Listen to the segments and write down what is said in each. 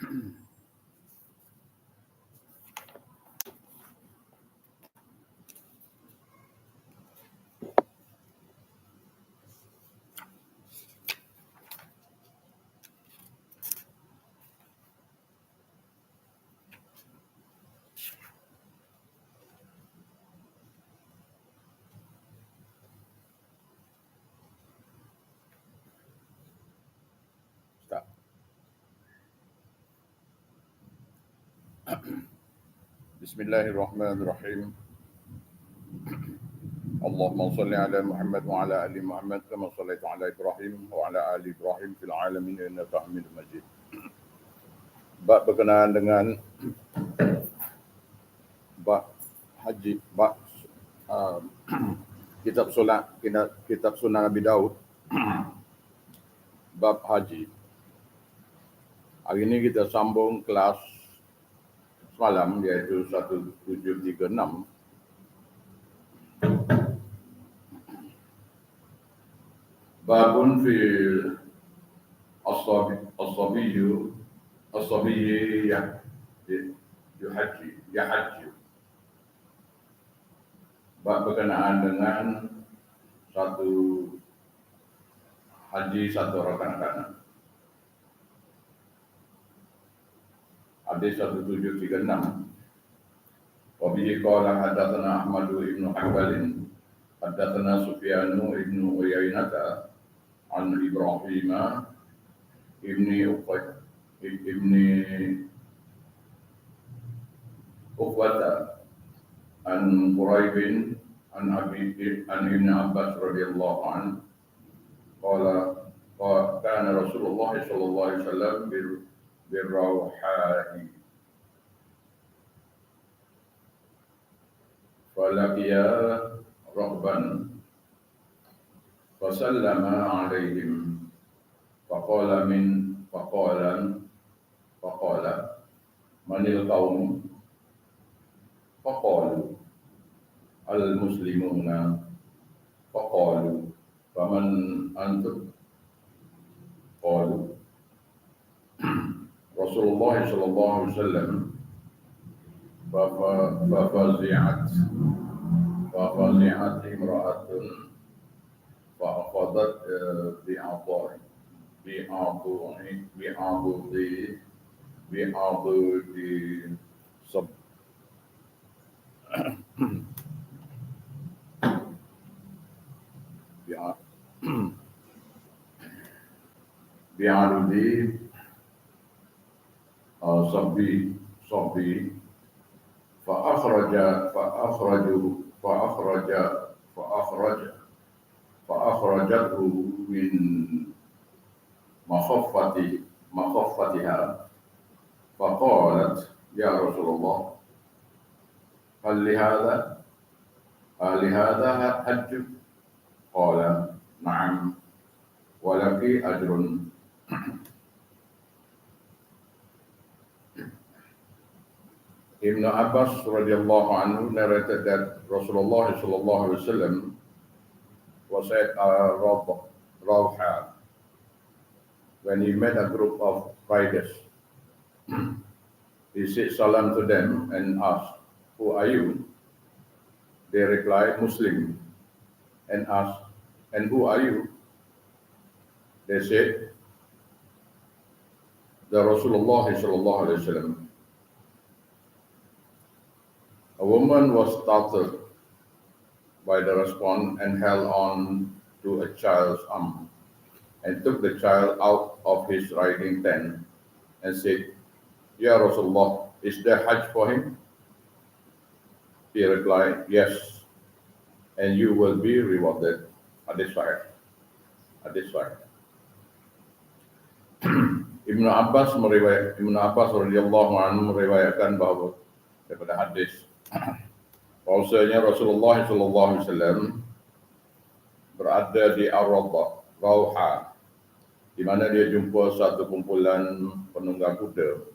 Start. Bismillahirrahmanirrahim. Allahumma salli ala Muhammad wa ala ali Muhammad kama sallaita ala Ibrahim wa ala ali Ibrahim fil alamin innaka Hamidum Majid. Bab berkenaan dengan bab haji, bab kitab solat, kitab sunnah Nabi Daud, bab haji. Hari ini kita sambung kelas semalam iaitu 1736. Babun fil as-sabiyyu haji. Bab berkenaan dengan satu haji satu rakaat. Hadis 1736. Wa bihi qala hadatsana Ahmad ibn Hanbal hadatsana Sufyan ibn Uyainah an Ibrahim ibn Uqbata an Quraib an Ibn Abbas radhiyallahu anhu qala kana Rasulullah sallallahu alaihi wasallam بالروحاء فلقيا رهبا فسلم عليهم فقال من القوم فقالوا المسلمون فقالوا فمن أنتم قالوا Rasulullah sallallahu alaihi wasallam fafazi'at imra'atun fa'afadat bi'arudi صبي فأخرجته من مخفتها فقالت يا رسول الله هل لهذا حج؟ قال نعم ولك أجر. Ibn Abbas radhiyallahu anhu narrated that Rasulullah sallallahu alaihi wasallam was at Rawha when he met a group of riders. He said salam to them and asked, "Who are you?" They replied, "Muslim," and asked, "And who are you?" They said, "The Rasulullah sallallahu alaihi wasallam." A woman was startled by the response and held on to a child's arm and took the child out of his riding tent and said, "Ya Rasulullah, is there Hajj for him?" He replied, "Yes, and you will be rewarded." Hadis sahih. Ibn Abbas radhiyallahu anhu meriwayatkan bahawa daripada hadis bahwasanya Rasulullah sallallahu alaihi wasallam berada di Rawha di mana dia jumpa satu kumpulan penunggang kuda.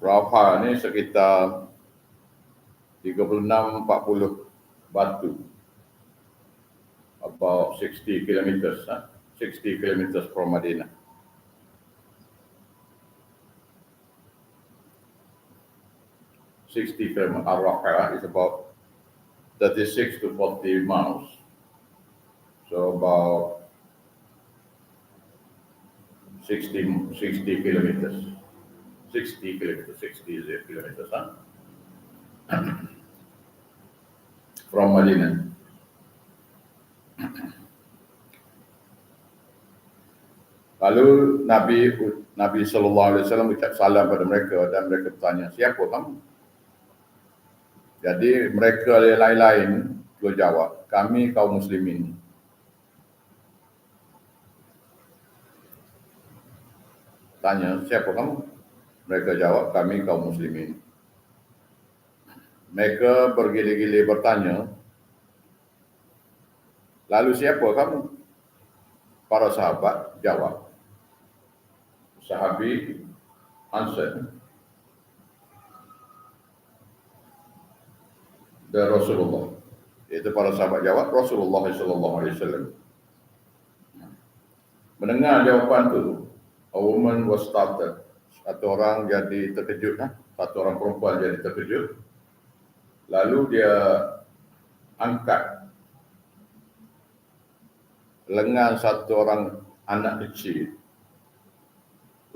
Rawha ni sekitar 36-40 batu, about 60 kilometers, 60 kilometers from Madinah. Al-Raqqa is about 36 to 40 miles. So about 60 kilometers. 60 kilometers, from Madinah. Lalu Nabi sallallahu alaihi wasallam ucap salam pada mereka dan mereka bertanya, siapa kamu? Jadi mereka lain-lain berjawab, kami kaum muslimin. Tanya, siapa kamu? Mereka jawab, kami kaum muslimin. Mereka bergili-gili bertanya, lalu siapa kamu? Para sahabat jawab, sahabi answer, dan Rasulullah. Iaitu para sahabat jawab, Rasulullah sallallahu alaihi wasallam. Mendengar jawapan itu, a woman was startled. Satu orang jadi terkejut, satu orang perempuan jadi terkejut. Lalu dia angkat lengan satu orang anak kecil,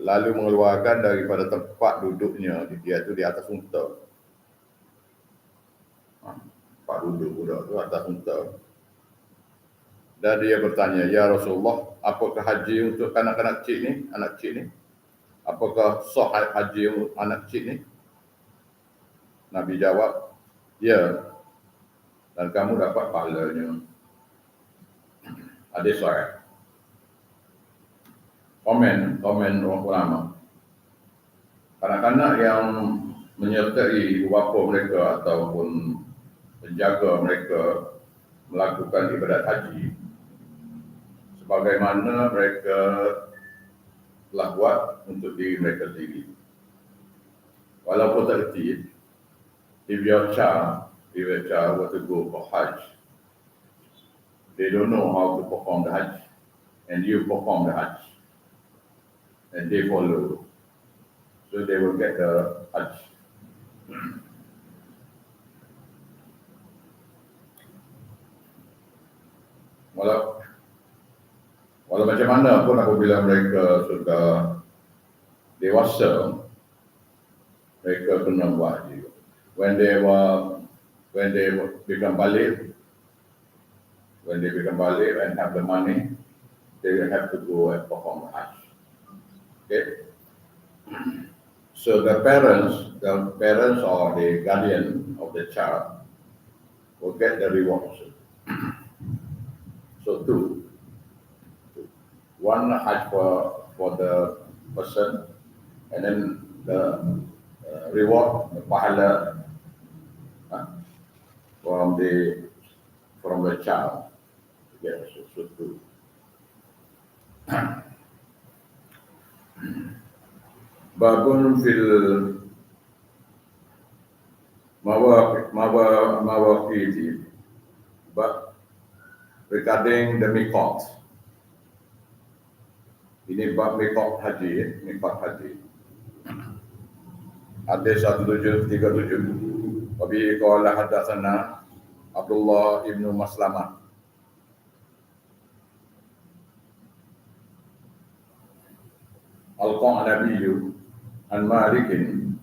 lalu mengeluarkan daripada tempat duduknya, dia itu di atas unta. Tempat duduk budak itu atas unta. Dan dia bertanya, ya Rasulullah, apakah haji untuk anak-anak kecil ni, anak kecil ni? Apakah sah haji untuk anak kecil ni? Nabi jawab, ya, dan kamu dapat pahalanya. Hadis sahih. Komen orang ulama. Kanak-kanak yang menyertai bapa mereka ataupun penjaga mereka melakukan ibadat haji sebagaimana mereka telah buat untuk diri mereka sendiri. Walaupun tak reti, if your child were to go for Hajj, they don't know how to perform the Hajj, and you perform the Hajj, and they follow, so they will get the Hajj. Walau macam mana pun apabila mereka sudah dewasa, mereka kena buat haji. When they become baligh and have the money, they will have to go and perform the Hajj. Okay? So the parents or the guardian of the child will get the reward also. So two. One Hajj for the person, and then the reward, the pahala from the child. Yes, so two. Babun fil mawaqiti, but regarding the miqat. Ini bab miqat haji, miqat haji. Hadis 1737. Wa bihi qala hadatsana Abdullah ibn Maslamah. Al-Qan Nabiyyu an Malikin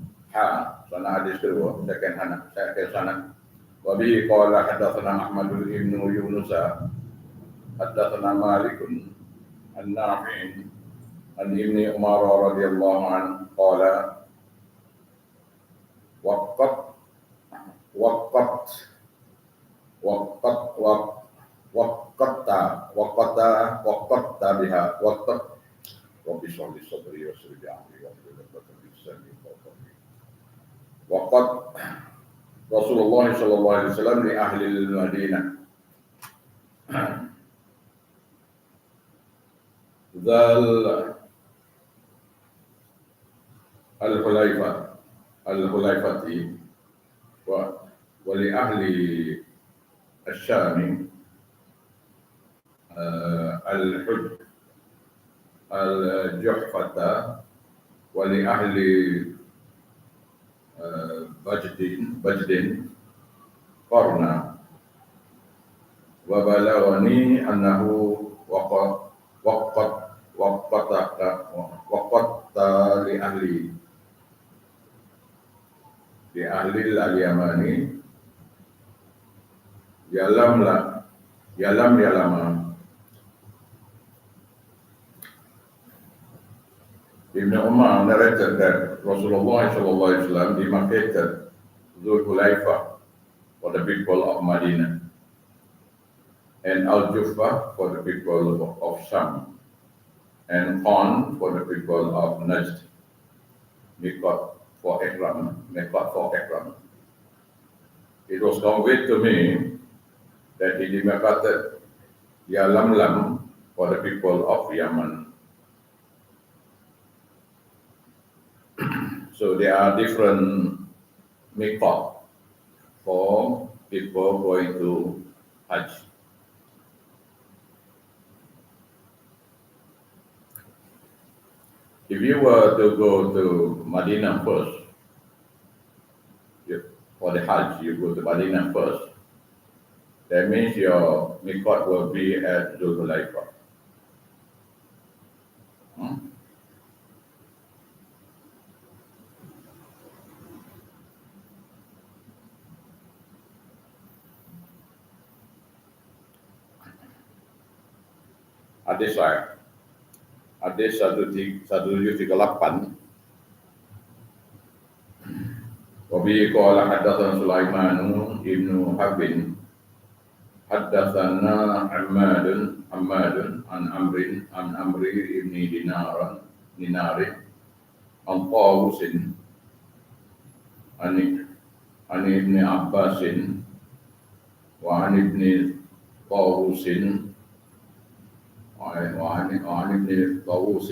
sana hadis kedua, second sana. Wa bihi qala hadatsana Ahmad ibn Yunus hadatsana Malikun an Nafi' an Ibni Umar radhiyallahu anhu qala waqatta biha waqtat rabbi sholli sadri wa sirri amri wa waqat Rasulullah sallallahu alaihi wasallam li ahli al-Madinah zal al-Hulaifati wa ولأهل الشام الحج الجحفة ولأهل بجد قرنا وبلغني أنه وقت لأهل اليمن يلم Ibn Umar narrated that Rasulullah sallallahu alaihi wasallam demarcated Dhul Hulaifa for the people of Medina and Al-Jufa for the people of Sham and Khan for the people of Najd, Miqat for Ikram. It was conveyed to me that he demarcated Yalamlam for the people of Yemen. So there are different miqat for people going to Hajj. If you were to go to Medina first, for the Hajj, you go to Medina first, that means your miqat will be at Dhul Hulaifa. Hadis 1738. Wabi qala hadatsana Sulaiman ibnu Harbin hadatsana Hammadun an Amri ibni Dinari an Tawusin an ibni Abbasin wa an ibni Tawusin وعن ابن طاووس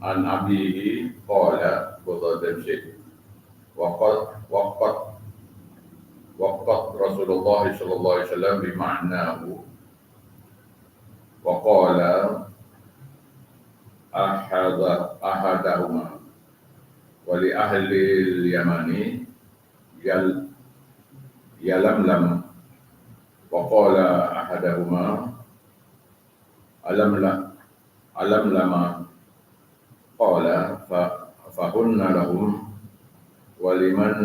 عن أبيه قال بضدمشق وقت رسول الله صلى الله عليه وسلم بمعناه وقال أحدهما ولأهل اليمن يلملم وقال أحدهما ألم لما قال فهن لهم ولمن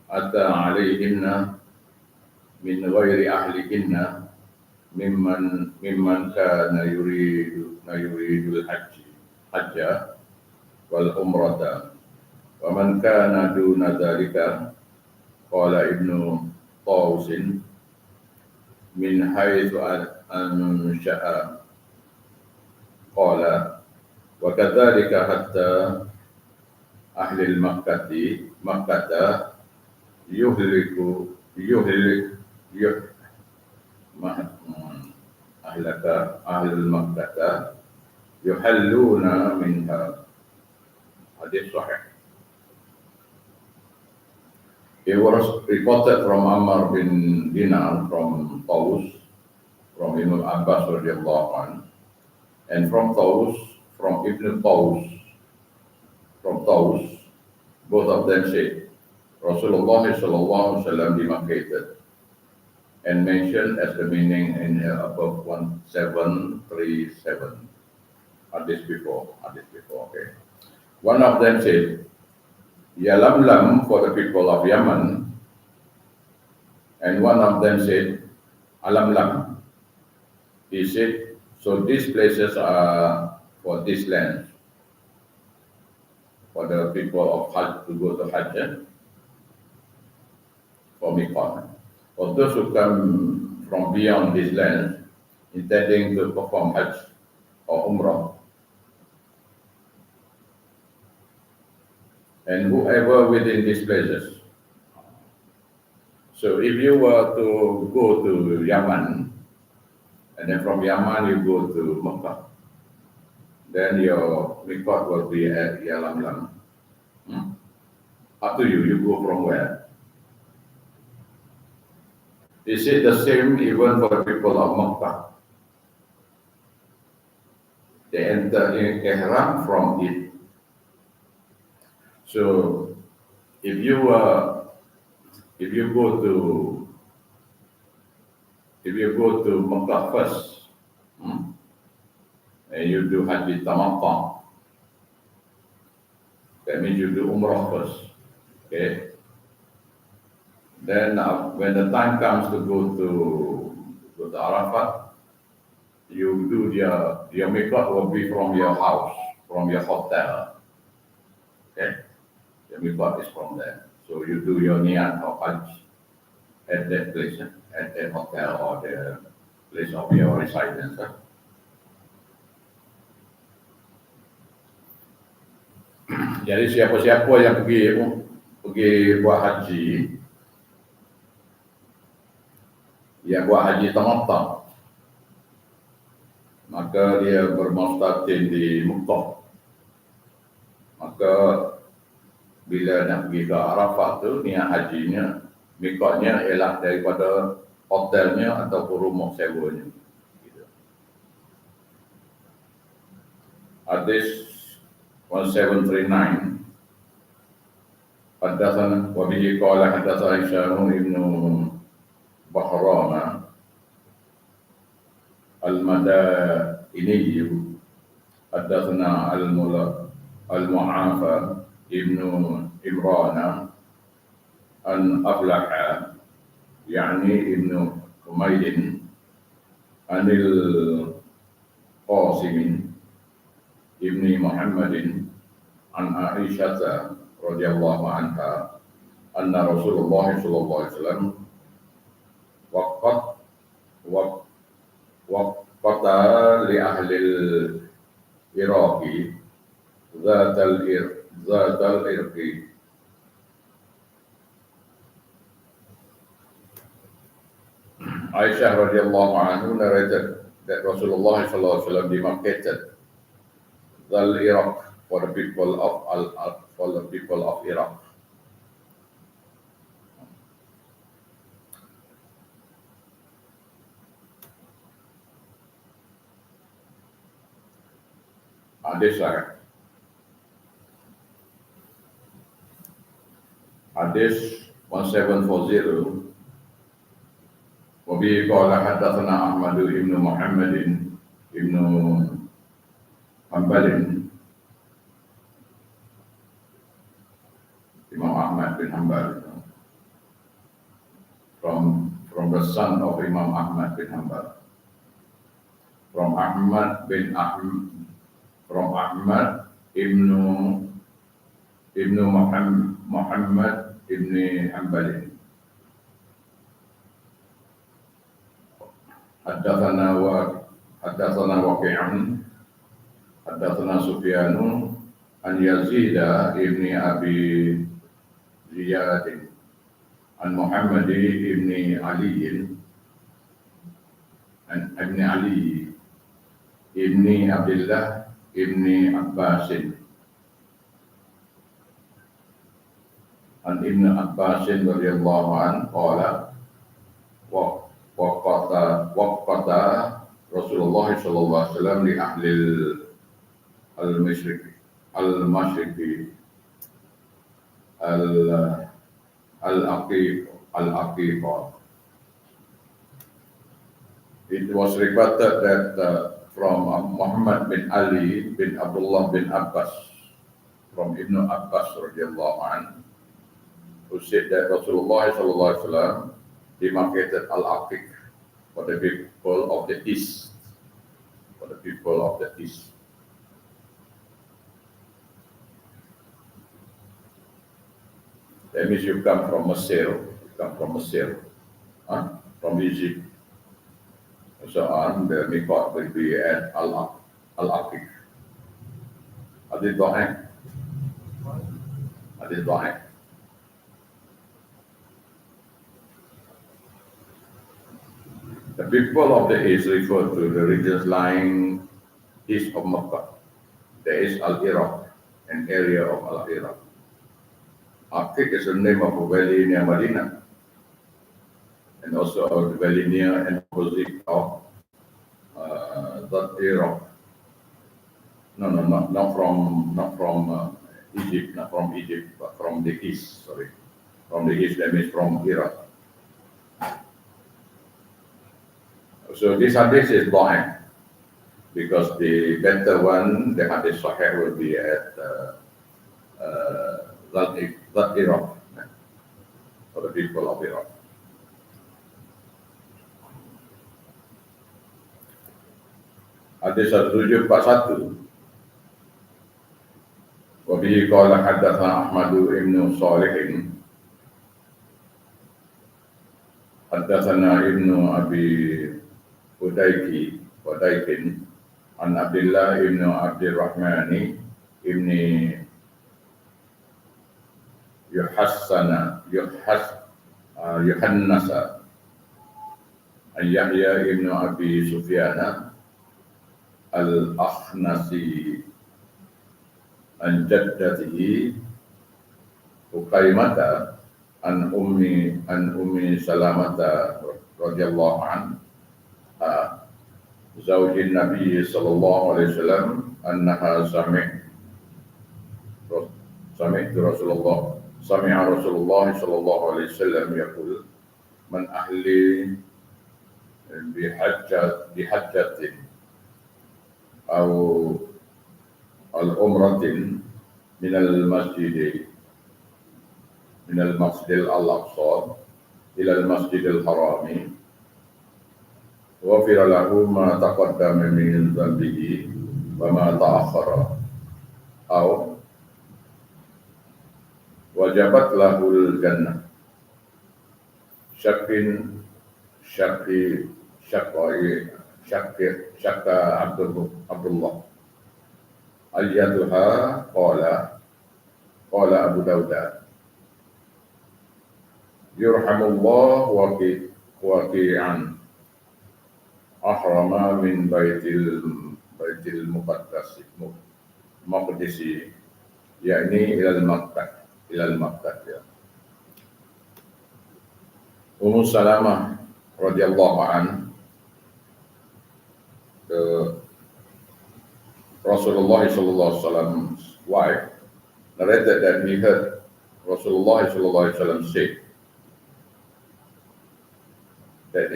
أتى عليهن من غير أهلهن ممن كان يريد الحج والعمرة ومن كان دون ذلك قال ابن طاووس من حيث أنشأ قال وكذلك حتى أهل مكة يهلك أهل مكة يحلون منها. Hadis sahih. It was reported from Ammar bin Dinar, from Tawus, from Ibn Abbas radhiyallahu anhu, and from Tawus, from Ibn Tawus, both of them said, Rasulullah sallallahu alaihi wasallam demarcated and mentioned as the meaning in above 1737. Hadith before, okay. One of them said, Yalamlam for the people of Yemen, and one of them said, Alamlam. He said, so these places are for this land, for the people of Hajj to go to Hajj, for Miqat. For those who come from beyond this land, intending to perform Hajj or Umrah, and whoever within these places. So if you were to go to Yemen, and then from Yemen you go to Mecca, then your miqat will be at Yalamlam. Up to you. You go from where? Is it the same even for the people of Makkah? They enter in ihram from it. So if you go to Makkah first, and you do Haji Tamattu, that means you do Umrah first. Okay. Then when the time comes to go to Arafat, you do your miqat will be from your house, from your hotel. Okay. Your miqat is from there. So you do your niat of Hajj at that place, at that hotel or the place of your residence. Jadi siapa-siapa yang pergi buat haji, yang buat haji tamattu, maka dia bermustatin di Mekah. Maka bila nak pergi ke Arafat tu, niat hajinya, miqatnya ialah daripada hotelnya ataupun rumah sewanya. Gitu. Hadis 1739 Haddatsana wa bihi qala haddatsana Hisham ibn Bahrama al-Madaini haddatsana al-Mu'afa ibn Imran an Aflaha yani ibn Humaydin anil Qasim ibni Muhammadin an Aisyah radhiyallahu anha anna Rasulullah sallallahu alaihi wasallam waqata li ahli al-Iraqi ذات الإرق Aisyah radhiyallahu anhu narrated that Rasulullah sallallahu alaihi wasallam demarcated the Iraq for the people of Iraq. Hadis 1740 Wabi qala haddatsana Ahmad ibn Muhammad ibn Hanbal, Imam Ahmad bin Hanbal, from the son of Imam Ahmad bin Hanbal, from Ahmad ibn Muhammad ibn Hanbal. Haddatsana Waqi'an haddatsana Sufyan an Yazid ibn Abi Ziyad an Muhammad ibn Ali an ibn Ali ibn Abdullah ibn Abbas an Ibn Abbas radhiyallahu anhu qala waqata Rasulullah sallallahu alaihi wasallam li ahli al-Mashriq al-Aqiqah. It was reported that from Muhammad bin Ali bin Abdullah bin Abbas, from Ibn Abbas radhiyallahu anhu, who said that Rasulullah sallallahu alaihi wasallam demarcated al-Aqiq for the people of the East, for the people of the East. That means you come from Mesir, from Egypt, and so on. The miqat will be at al-Aqiq. Hadith Da'if. The people of the East refer to the regions lying east of Makkah. There is Al-Iraq, an area of Al-Iraq. Akik is the name of a valley near Medina, and also a valley near and opposite of that Iraq. No, not from Egypt, not from Egypt, but from the east. Sorry, from the east. That means from Iraq. So this hadith is blind because the better one, the hadith sahih, will be at that Iraq, for the people of Iraq. Hadis 1741. Wabihi qala haddatsana Ahmad ibn Salih, haddatsana ibnu Abi Udaikin an Abdullah ibn Abdurrahman ibn Yuhannasa an Yahya ibn Abi Sufyan al-Akhnasi an jaddatihi Uqaimata an ummi Salamata radhiyallahu anha zawjin Nabi sallallahu alaihi wasallam annaha sami'a Rasulullah sallallahu alaihi wasallam yaqul man ahli bihajjatin aw al-umratin min al-masjid al-aqsa ila al-masjid al-harami ghufira lahu ma taqaddama min dhanbihi wa ma ta'akhkhara aw wajabat lahul jannah syakka Abdullah ayyatuha qala Abu Dawud yurhamullah waqi'an ahrama min baitil maqdisi yakni ilal Makkah ya. Ummu Salamah radhiyallahu anha, the Rasulullah sallallahu alaihi wasallam's wife, narrated that he heard Rasulullah sallallahu alaihi wasallam say that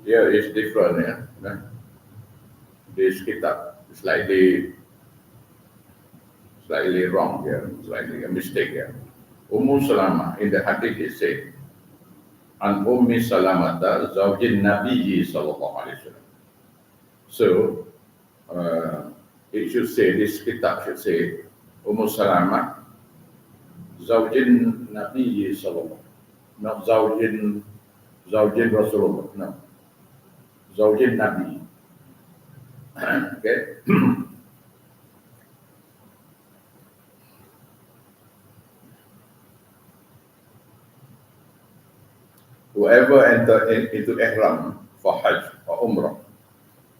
here is different, yeah. This Kitab is slightly wrong here, slightly a mistake here. Ummu Salamah in the hadith is said, an Ummi Salamata zawjin Nabi sallallahu alaihi wasallam. So it should say, this Kitab should say Ummu Salamah zawjin Nabi sallallahu, not zawjin Rasulullah, no. Zawjin Nabi. Okay. Whoever enter into ihram for Hajj or Umrah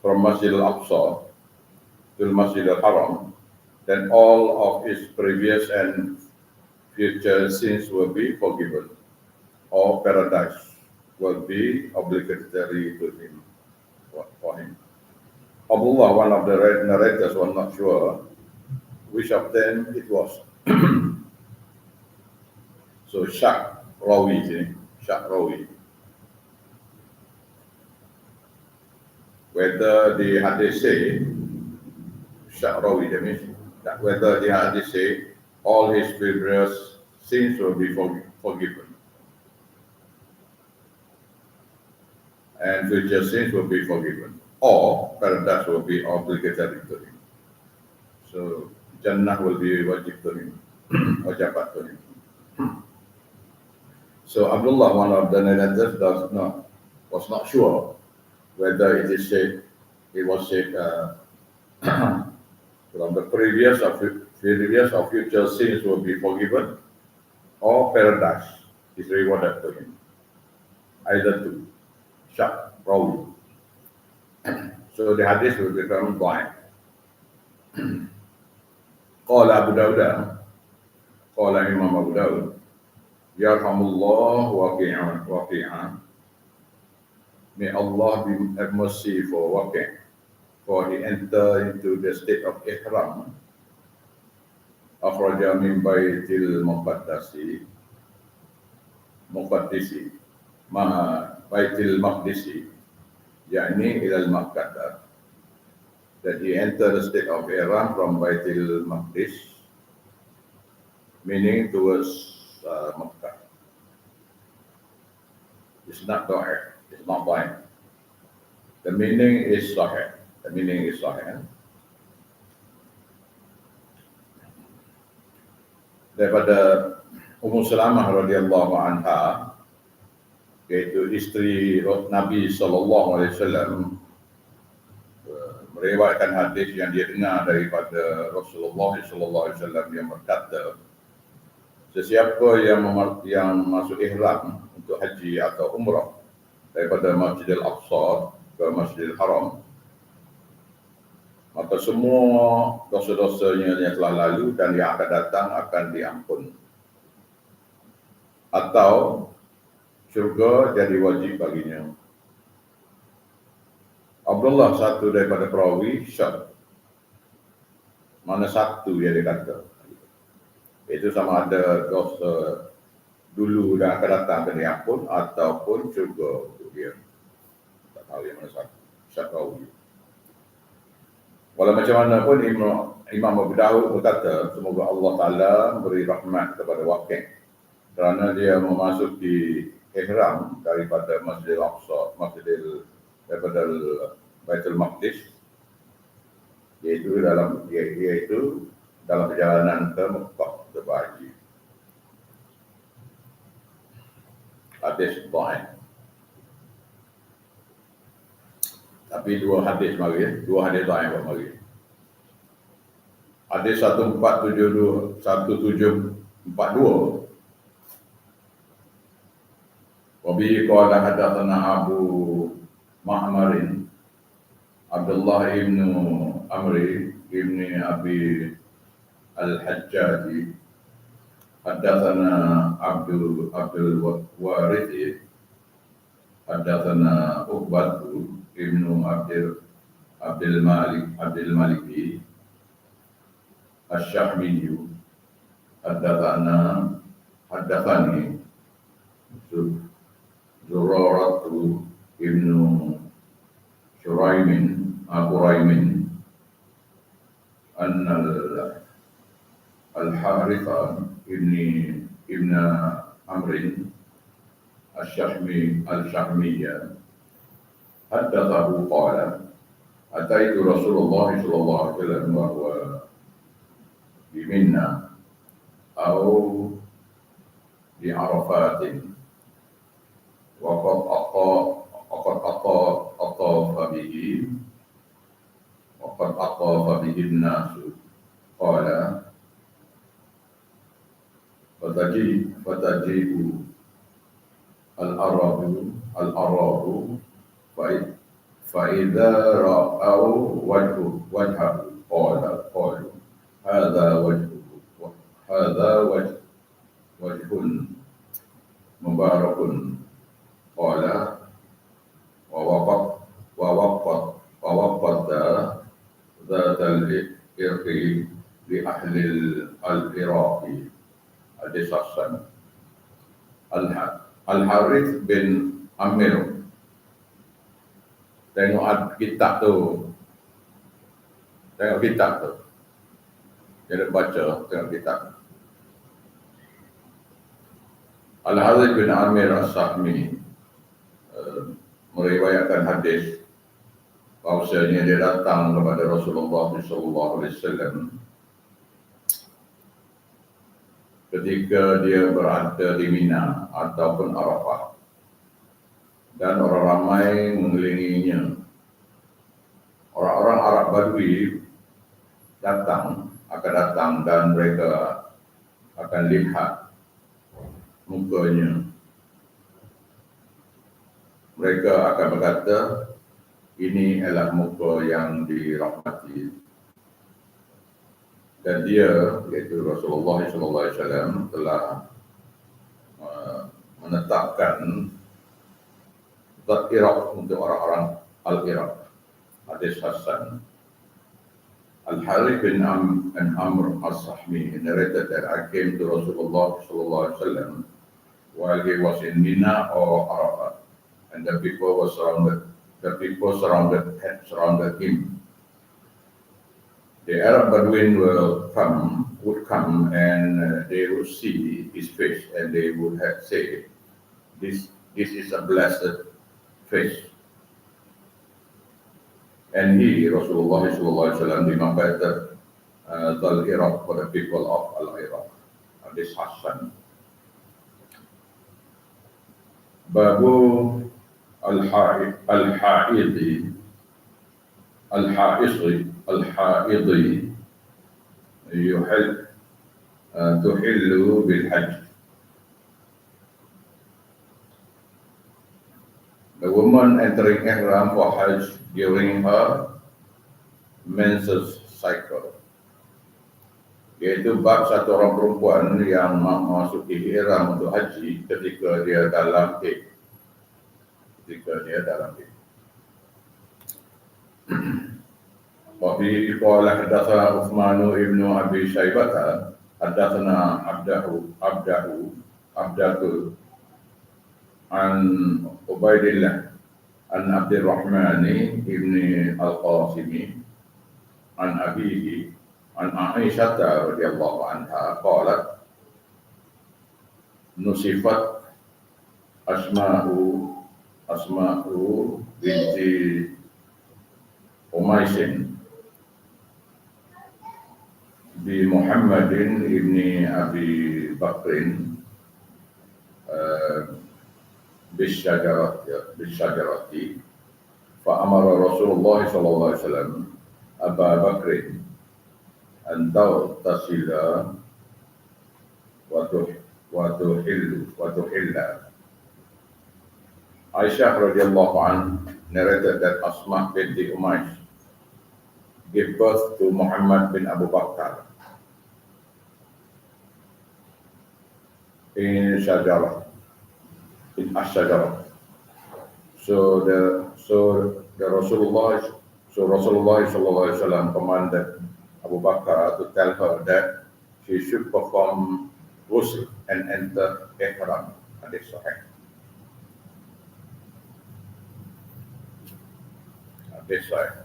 from Masjid al-Aqsa to Masjid al-Haram, then all of his previous and future sins will be forgiven, or paradise will be obligatory to him. For him. Abdullah, one of the narrators, was not sure which of them it was. So Shak Rawi, whether the hadith say, Shak Rawi, that means that whether the hadith say all his previous sins will be forgiven and future sins will be forgiven, or paradise will be obligatory to him. So Jannah will be wajib to him, wajibat to him. So Abdullah, one of the narrators, was not sure whether it was said from the previous or future sins will be forgiven, or paradise is rewarded to him. either two, syak, rawi. So the hadith will become blind. Qala Abu Dawud, qala Imam Abu Dawud, Yarhamullah waqi'an. May Allah be mercy for Waqi', for he entered into the state of ihram. Akhraja min baitil muqaddisi, baitil maqdisi, yakni ilal Makkah. That he entered the state of ihram from Baitil Maqdis, meaning towards Makkah. It's not sahih. It's not blind. The meaning is sahih. The meaning is sahih. Daripada Ummu Salamah radhiyallahu anha, yaitu isteri Nabi sallallahu alaihi wasallam, meriwayatkan hadis yang dia dengar daripada Rasulullah sallallahu alaihi wasallam yang berkata, sesiapa yang masuk ihram untuk haji atau umrah daripada Masjidil Aqsa ke Masjidil Haram, maka semua dosa-dosanya yang telah lalu dan yang akan datang akan diampun. Atau syurga jadi wajib baginya. Abdullah, satu daripada perawi, syak. Mana satu yang dia kata? Itu sama ada dosa dulu dan akan datang akan diampun ataupun syurga untuk dia. Tak tahu yang mana satu. Syak perawi. Walau macam mana pun Imam Abu Dawud berkata, semoga Allah Ta'ala beri rahmat kepada Waqi' kerana dia memasuki ihram daripada Masjidil Aqsa, daripada Baitul Maqdis, iaitu dalam perjalanan ke Mekah ke Haji. Hadis dhaif. Tapi dua hadis dhaif mari. Hadis 1742 Wabihi qala hadatsana Abu Ma'marin Abdullah ibn Amri ibn Abi Al-Hajjaji hadatsana Abdul Warith hadatsana Uqbatu ibn Abdul Maliki Asy-Syahmi hadatsani Zuraratu ibn Shuraimin anna al-Haritha ibn Amrin al-Syahmiyya haddathahu qala ataitu Rasulullah sallallahu alaihi wasallam wa huwa bi Minna au di Arafatin wa qad aqafa bihi an-nas qala fatajibu al-arabu fa idza ra'aw wajhahu qalu hadha wajhun mubarakun qala wa waqata dhatal irqi li ahli al-iraqi hadis hasan. Al-Harith bin Amir, tengok kitab tu, dia baca, tengok kitab. Al-Harith bin Amir As-Sahmi meriwayatkan hadis bahawasanya dia datang kepada Rasulullah SAW ketika dia berada di Mina ataupun Arafah dan orang ramai mengelilinginya. Orang-orang Arab Badui akan datang dan mereka akan lihat mukanya mereka akan berkata, ini adalah muka yang dirahmati. Dan dia, iaitu Rasulullah SAW, telah menetapkan zat Iraq untuk orang-orang Al-Iraq. Hadis Hasan. Al-Harith bin Amr As-Sahmi narrated that I came to Rasulullah SAW while he was in Mina or Arafat, and the people were surrounded. The people had surrounded him. The Arab Bedouin would come and they would see his face, and they would say, this is a blessed face. And he, Rasulullah SAW, demanded Al-Iraq for the people of Al-Iraq. Hadis Hasan. Babu Al-Ha'idi tuhillu bil-Hajj. The woman entering ihram for Hajj during her menses cycle, iaitu bab satu orang perempuan yang memasuki ihram untuk haji ketika dia dalam haid. Wafi qala hadatsana Utsman ibn Abi Syaibah hadatsana Abdatu an Ubaidillah an Abdurrahman ibn Al-Qasimi an abihi an Aisyah radhiyallahu anha qalat nusifat Asma'u binti Umaisin bi Muhammadin ibni Abi Bakrin bisyajarati fa amara Rasulullah sallallahu alaihi wasallam Abu Bakrin an tasila wa tuhilla. Aisyah radhiyallahu anha narrated that Asma binti Umaysh gave birth to Muhammad bin Abu Bakr in Ash-Shajarah. So Rasulullah sallallahu alaihi wasallam commanded Abu Bakr to tell her that she should perform ghusl and enter ihram. Hadis sahih. Hadis sahih.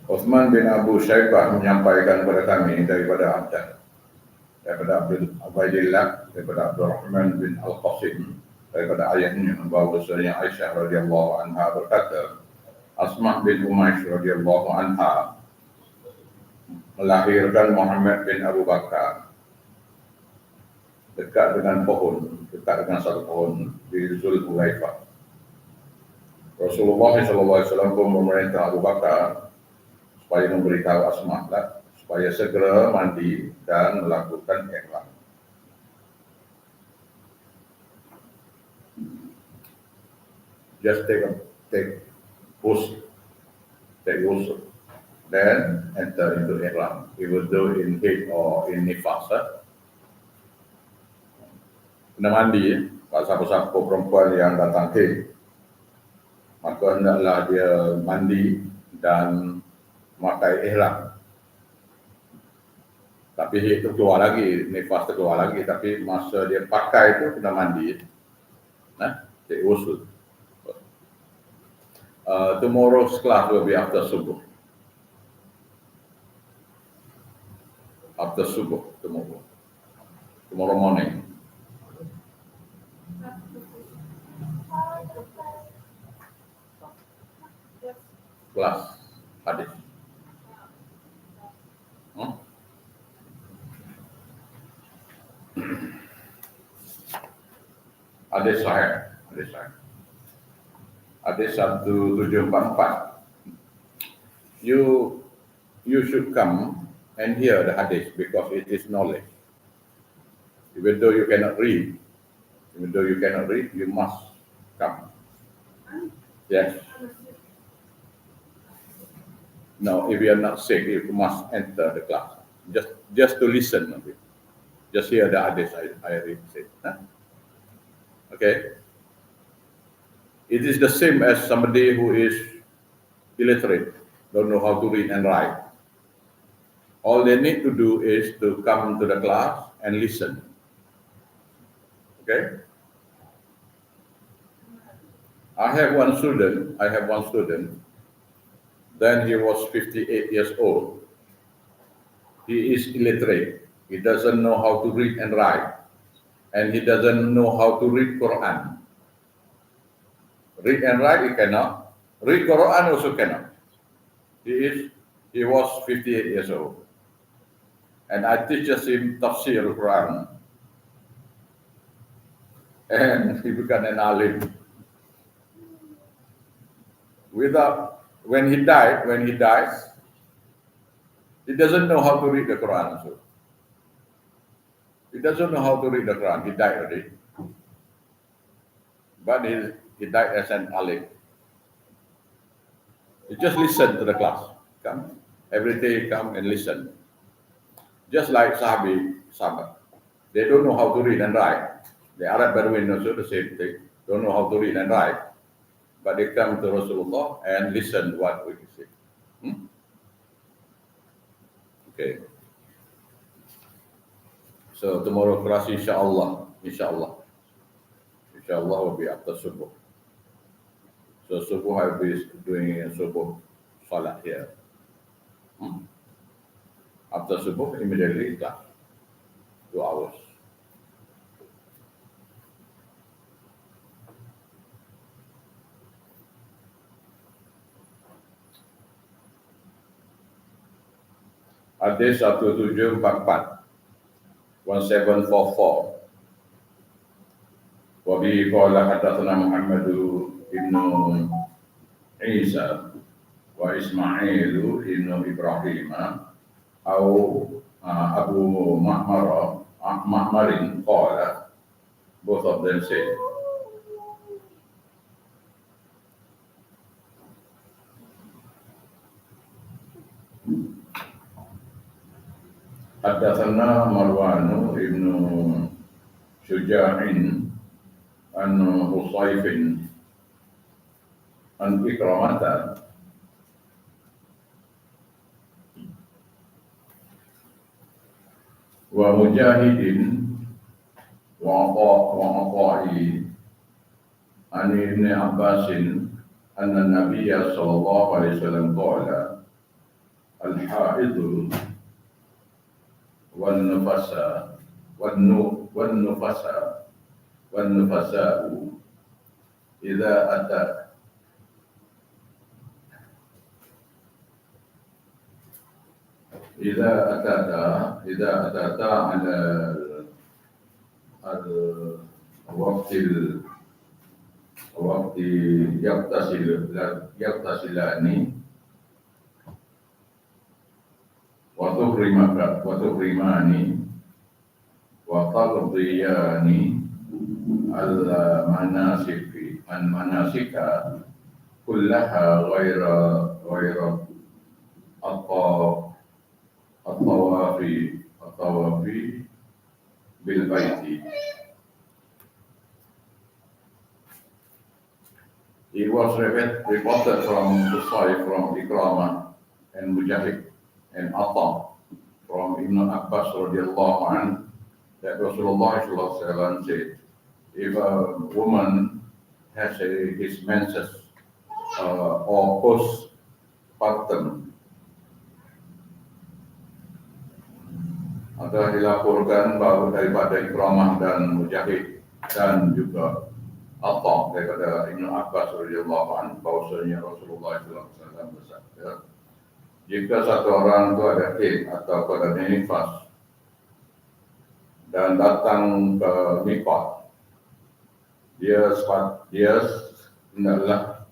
Utsman bin Abu Syaibah menyampaikan kepada kami daripada Abdul Ubaidillah, daripada Abdurrahman bin Al-Qasim, daripada ayahnya bahwasanya Aisyah radhiyallahu anha berkata, Asma bin Umaysh radhiyallahu anha melahirkan Muhammad bin Abu Bakar dekat dengan satu pohon di Zulhulaifah. Rasulullah SAW pun memerintah Abu Bakar supaya memberitahu Asma supaya segera mandi dan melakukan ihram. Just take ghusl, then enter into ihram. He will do in haid or in nifas. Kena mandi, kalau siapa-siapa perempuan yang datang haid, maka hendaklah dia mandi dan memakai ihram. Tapi itu keluar lagi, nifas itu keluar lagi, tapi masa dia pakai itu kena mandi. Take usul. Tomorrow's class will be after subuh. After subuh tomorrow morning. Kelas Hadis. Hadis sahih. Hadis 1744. you should come and hear the hadith because it is knowledge. Even though you cannot read, you must come. Yes. No, if you are not sick, you must enter the class. Just to listen of it. Just hear the hadith I read. Huh? Okay. It is the same as somebody who is illiterate, don't know how to read and write. All they need to do is to come to the class and listen. Okay? I have one student, then he was 58 years old. He is illiterate. He doesn't know how to read and write. And he doesn't know how to read Quran. Read and write he cannot. Read Quran also cannot. He was 58 years old. And I teaches him Tafsir Quran. And he became an alim. When he dies, he doesn't know how to read the Quran also. He doesn't know how to read the Quran. He died already. But he died as an alim. He just listen to the class. Come. Every day come and listen. Just like Sahabat. They don't know how to read and write. The Arab Bedouin also the same thing. Don't know how to read and write. But they come to Rasulullah and listen to what we say. Okay. So tomorrow class inshallah will be after subuh. So subuh I will be doing subuh salat here. After subuh immediately class. 2 hours. Hadis 1744 1744. Wa bihi qala hadatsana Muhammad ibn Isa wa Ismail ibn Ibrahim au Abu Ma'marin qala, both of them say Hadatsana Marwan ibn Syuja'in an Husayfin an Ikramata wa Mujahidin wa Aqa'i an Ibn Abbasin anna Nabiyya sallallahu alaihi wasallam qala al-haidul والنفساء إذا أتتا على الوقت يغتسلان وتحرماني وتقضياني المناسك كلها غير الطواف بالبيت. It was reported from Usul, from Ikramah and Mujahid and Atta from Ibn Abbas radhiyallahu anhu that Rasulullah sallallahu alaihi wasallam said, if a woman has his menses or postpartum, atau dilaporkan baru daripada Ikramah dan Mujahid dan juga Atta daripada Ibn Abbas radhiyallahu anhu bahwasanya Rasulullah sallallahu alaihi wasallam bersabda, jika satu orang itu ada haid atau ada nifas dan datang ke miqat, dia hendaklah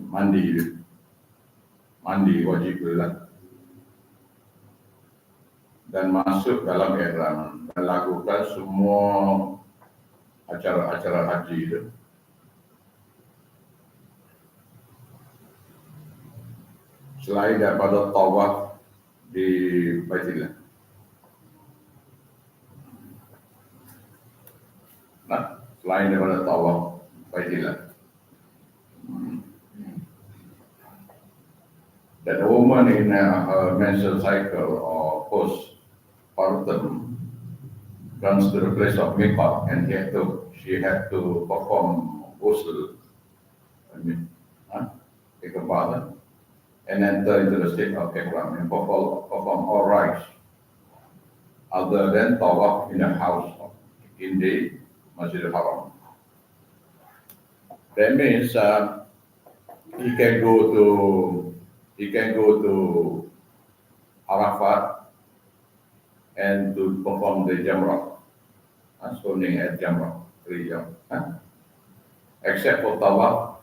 mandi mandi wajib lah, dan masuk dalam ihram dan lakukan semua acara-acara haji itu. Selain daripada tawaf di Baitillah. Nah, selain daripada tawaf Baitillah. That a woman in her menstrual cycle or postpartum comes to the place of miqat and she had to perform Usul, take a bath and enter into the state of ihram and perform all rites other than tawaf in the house in the Masjid al-Haram. That means he can go to Arafat and to perform the Jamrah, stoning at Jamrah, 3 jam, except for tawaf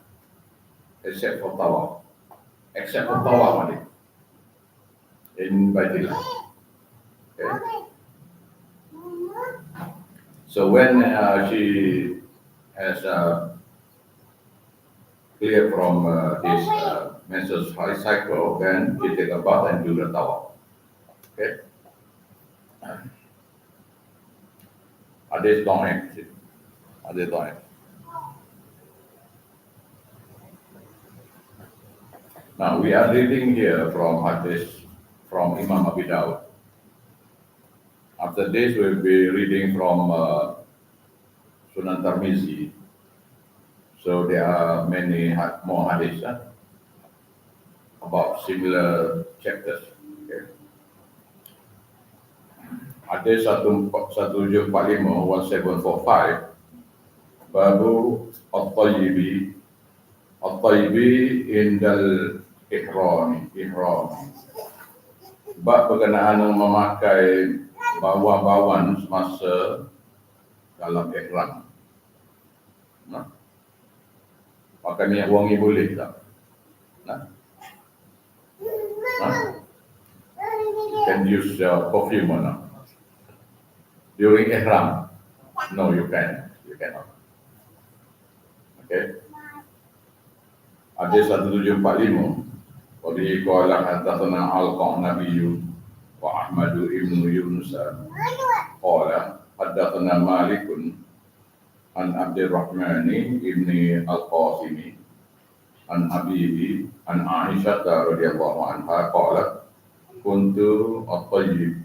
only in Baitillah. Okay. So when she has clear from this menstrual cycle, then she take a bath and do the tawaf. Okay. Hadis dhaif. Now we are reading here from Hadith from Imam Abi Dawud. After this, we'll be reading from Sunan Tirmizi. So there are many more hadiths about similar chapters. Okay. Hadis 1745, 1745, Babu At-Tayyibi indal ihram. Bab berkenaan memakai bawang-bawan semasa dalam ihram. Pakai minyak wangi boleh tak? You can use perfume or not? During ihram? No, you can. You cannot. Okay. Hadis 1745. Qadi qala hadatsana al-Qanabi wa Ahmad ibn Yunus qala hadatsana Malik an Abdurrahman ibn al-Qasim an abihi an Aisyah radhiyallahu anha qalat kuntu at-tayyib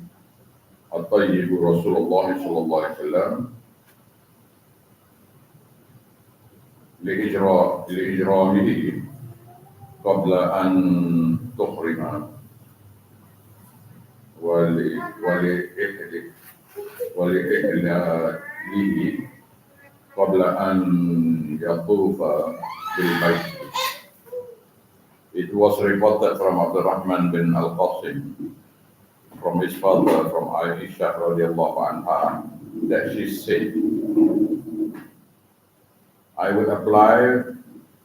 Rasulullah sallallahu alaihi wasallam li'ijramihi qabla an tuhrima wali ihlalihi qabla an yatufa bil bait. It was reported from Abdurrahman bin Al-Qasim from his father, from Aisha radhiyallahu anha, that she said, I would apply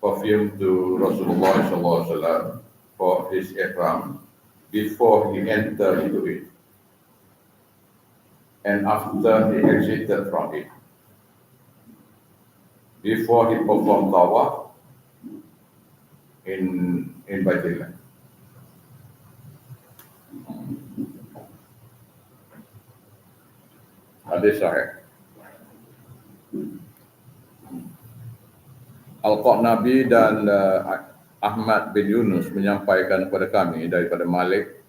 perfume to Rasulullah sallallahu alaihi wasallam for his ihram before he entered into it and after he exited from it, before he performed tawaf in Baitillah. Hadis sahih. Al-Qanabi dan Ahmad bin Yunus menyampaikan kepada kami daripada Malik,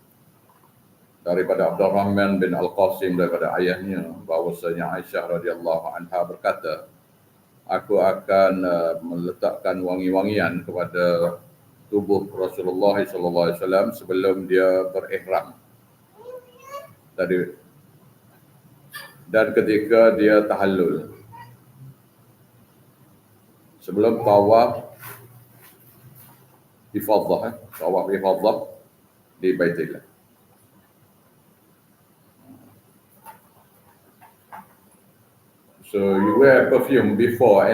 daripada Abdurrahman bin Al-Qasim, daripada ayahnya, bahawasanya Aisyah radhiyallahu anha berkata, aku akan meletakkan wangi-wangian kepada tubuh Rasulullah sallallahu alaihi wasallam sebelum dia berihram. Dan ketika dia tahallul, sebelum tawaf ifadah, di Baitillah. So you wear perfume before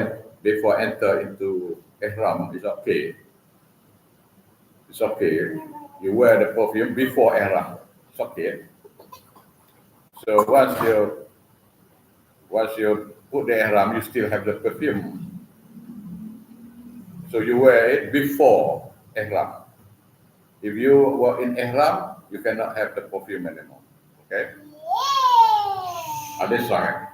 enter into ihram is okay. it's okay. You wear the perfume before ihram. It's okay. So once you put the ihram, you still have the perfume. So you wear it before ihram. If you were in ihram, you cannot have the perfume anymore. Okay? Other side.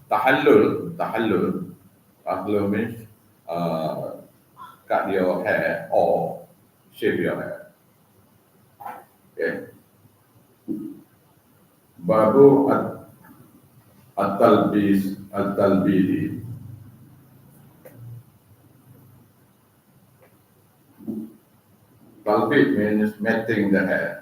Tahallul means cut your hair or shave your hair. Okay. Babu at-talbidi. Talbid means matting the hair.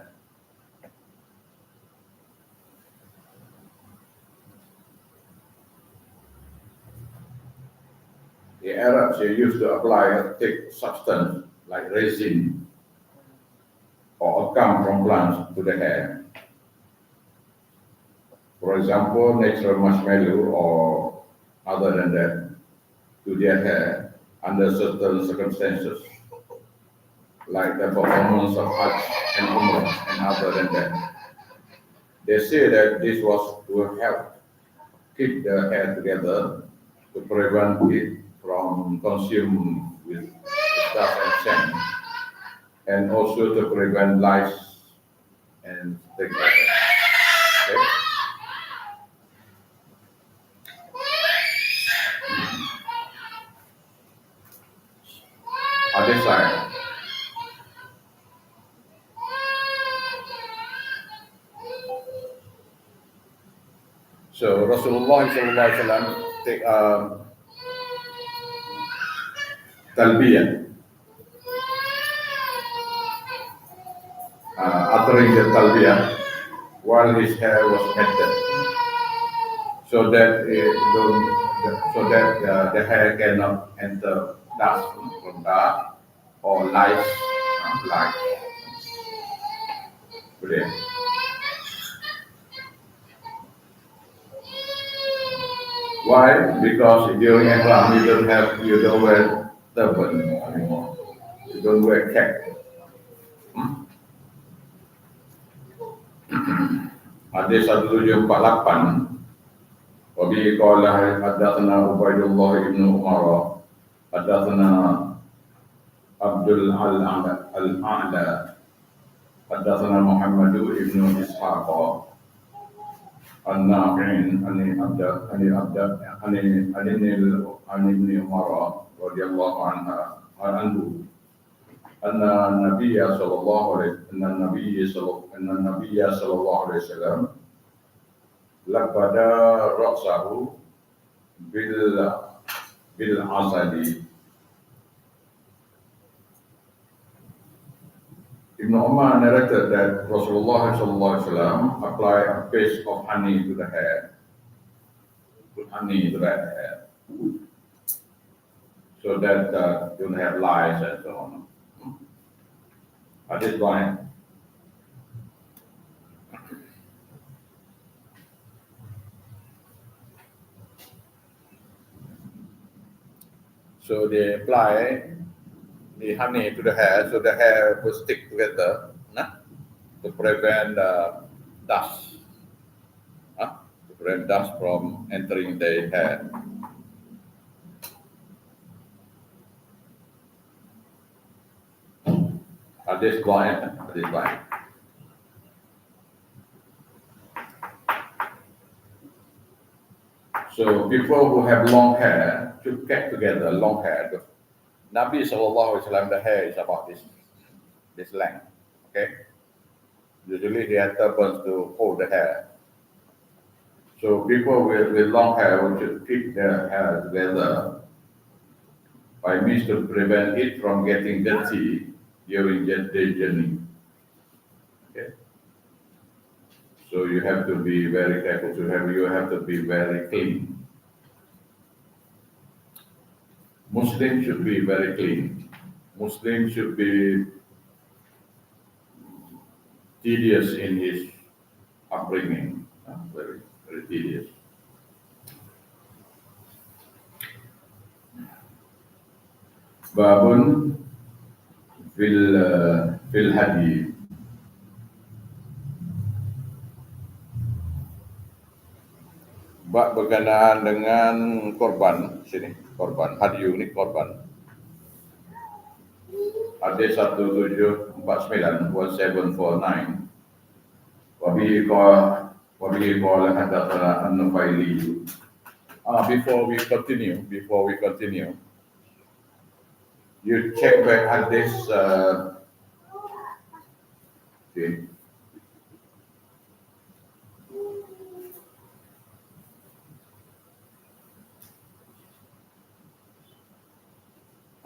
The Arabs, they used to apply a thick substance like resin or a gum from plants to the hair. For example, natural marshmallow or other than that to their hair under certain circumstances, like the performance of Haji and Umrah and other than that. They say that this was to help keep the hair together to prevent it from consumed with dust and sand, and also to prevent lice and things like that. Okay? Other side. So Rasulullah SAW take talbiyah, uttering the talbiyah while his hair was matted, so that the hair cannot enter dust from dust or lice. Brilliant. Why? Because during ihram you don't wear turban anymore. You don't wear cap. Hadis 1748. Wabi qala hadatsana Ubaidullah ibn Umar, hadatsana Abdul al-A'la, hadatsana Muhammad ibn Ishaq, an-Nafi'in an ibn Umar radhiyallahu anhu anna Nabiyya sallallahu alaihi wasallam labada ra'sahu bil asadi. Ibn Umar narrated that Rasulullah sallallahu alaihi wasallam applied a paste of honey to the hair, put honey to that hair, so that you don't have lice and so on. Hadith line. So they apply the honey to the hair, so the hair will stick together, to prevent dust, to prevent dust from entering the hair. Hadith line. So people who have long hair should get together long hair. Nabi sallallahu alaihi wasallam, the hair is about this length. Okay. Usually they have turbans to hold the hair. So people with long hair should keep their hair together by means to prevent it from getting dirty during their journey. Okay. So you have to be very careful. You have to be very clean. Muslim should be very clean. Muslim should be tedious in his upbringing. Very, very tedious. Babun fil Haji. Bab berkenaan dengan korban. Sini korban. Haji ini korban. Hadis 1749 Wabihi qala hadatsana an-Nufaili. Before we continue, you check back hadis okay.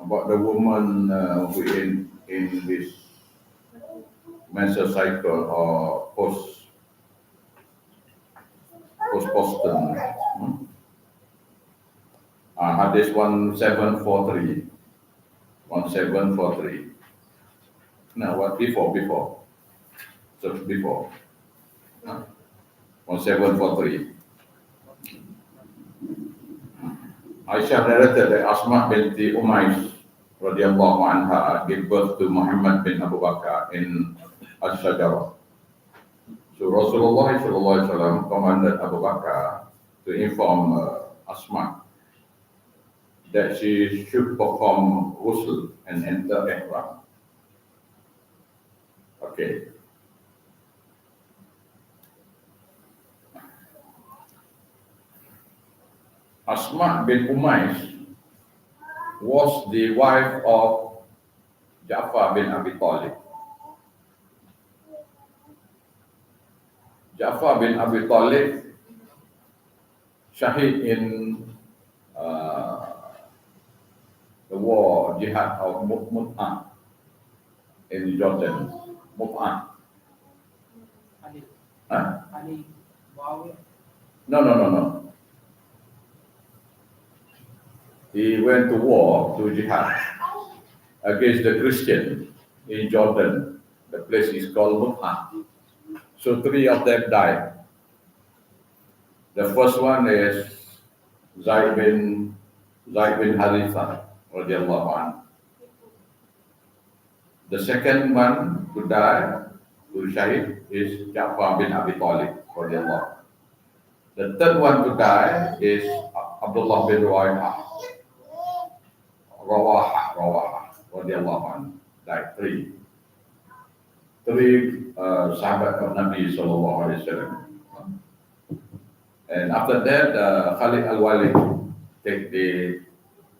About the woman who in this menstrual cycle or postpartum. Hadis 1743. No, what before? So before. 1743. Aisyah narrated that Asma binti Umays radhiyallahu anha gave birth to Muhammad bin Abu Bakar in Ash-Shajarah. So Rasulullah sallallahu alaihi wasallam commanded Abu Bakar to inform Asma that she should perform Usul and enter ihram. Okay. Asma bin Umays was the wife of Ja'far bin Abi Talib. Ja'far bin Abi Talib shahid in the war jihad of Mut'ah in Jordan. Mut'ah. Huh? No. He went to war, to jihad, against the Christian in Jordan. The place is called Mut'ah. So 3 of them died. The first one is Zaid bin Haritha, radhiyallahu anhu. The second one to die, to shahid, is Ja'far bin Abi Talib, radhiyallahu anhu. The third one to die is Abdullah bin Rawaha, radhiyallahu anhu. Died 3 sahabat of Nabi sallallahu alaihi wasallam. And after that, Khalid al-Walid take the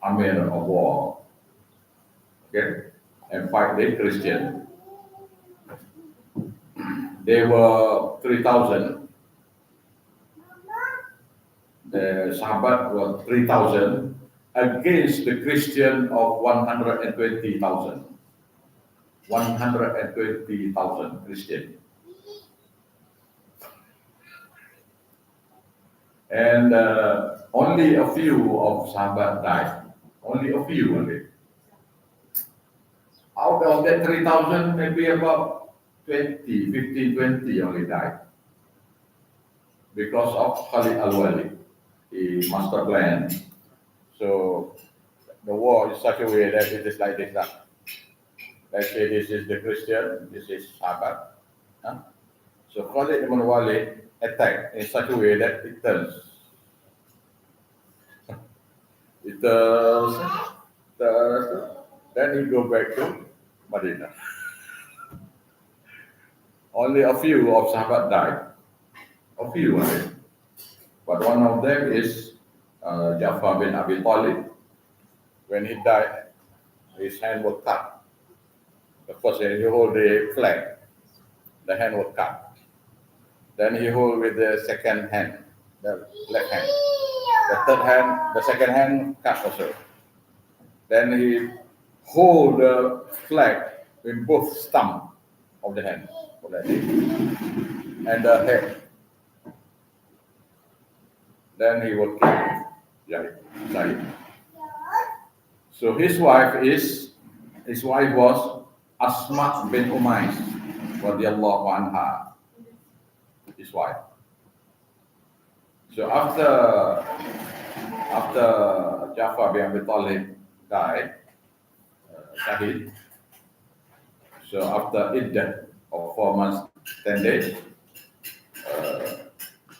Amir of war, okay, and fight the Christian. They were 3,000. The Sahabat were 3,000 against the Christian of 120,000. 120,000 Christian. And only a few of Sahabat died. Only a few only. Out of that 3,000, maybe about 20 only died. Because of Khalid al-Walid. He master plan. So the war is such a way that it is like this. Let's say this is the Christian, this is Sahabat. So Khalid ibn Walid attacked in such a way that it turns. Then he go back to Madinah. Only a few of Sahabat died. A few only. But one of them is Ja'far bin Abi Talib. When he died, his hand was cut. The first hand he hold the flag, the hand was cut. Then he hold with the second hand, the left hand. The third hand, the second hand cut also. Then he hold the flag with both stump of the hand, and the head. Then he will kill Zaid. So his wife was Asma bin Umays, radhiyallahu anha, his wife. So after Ja'far bin Abi Talib died, Shahid. So after iddah of 4 months, 10 days,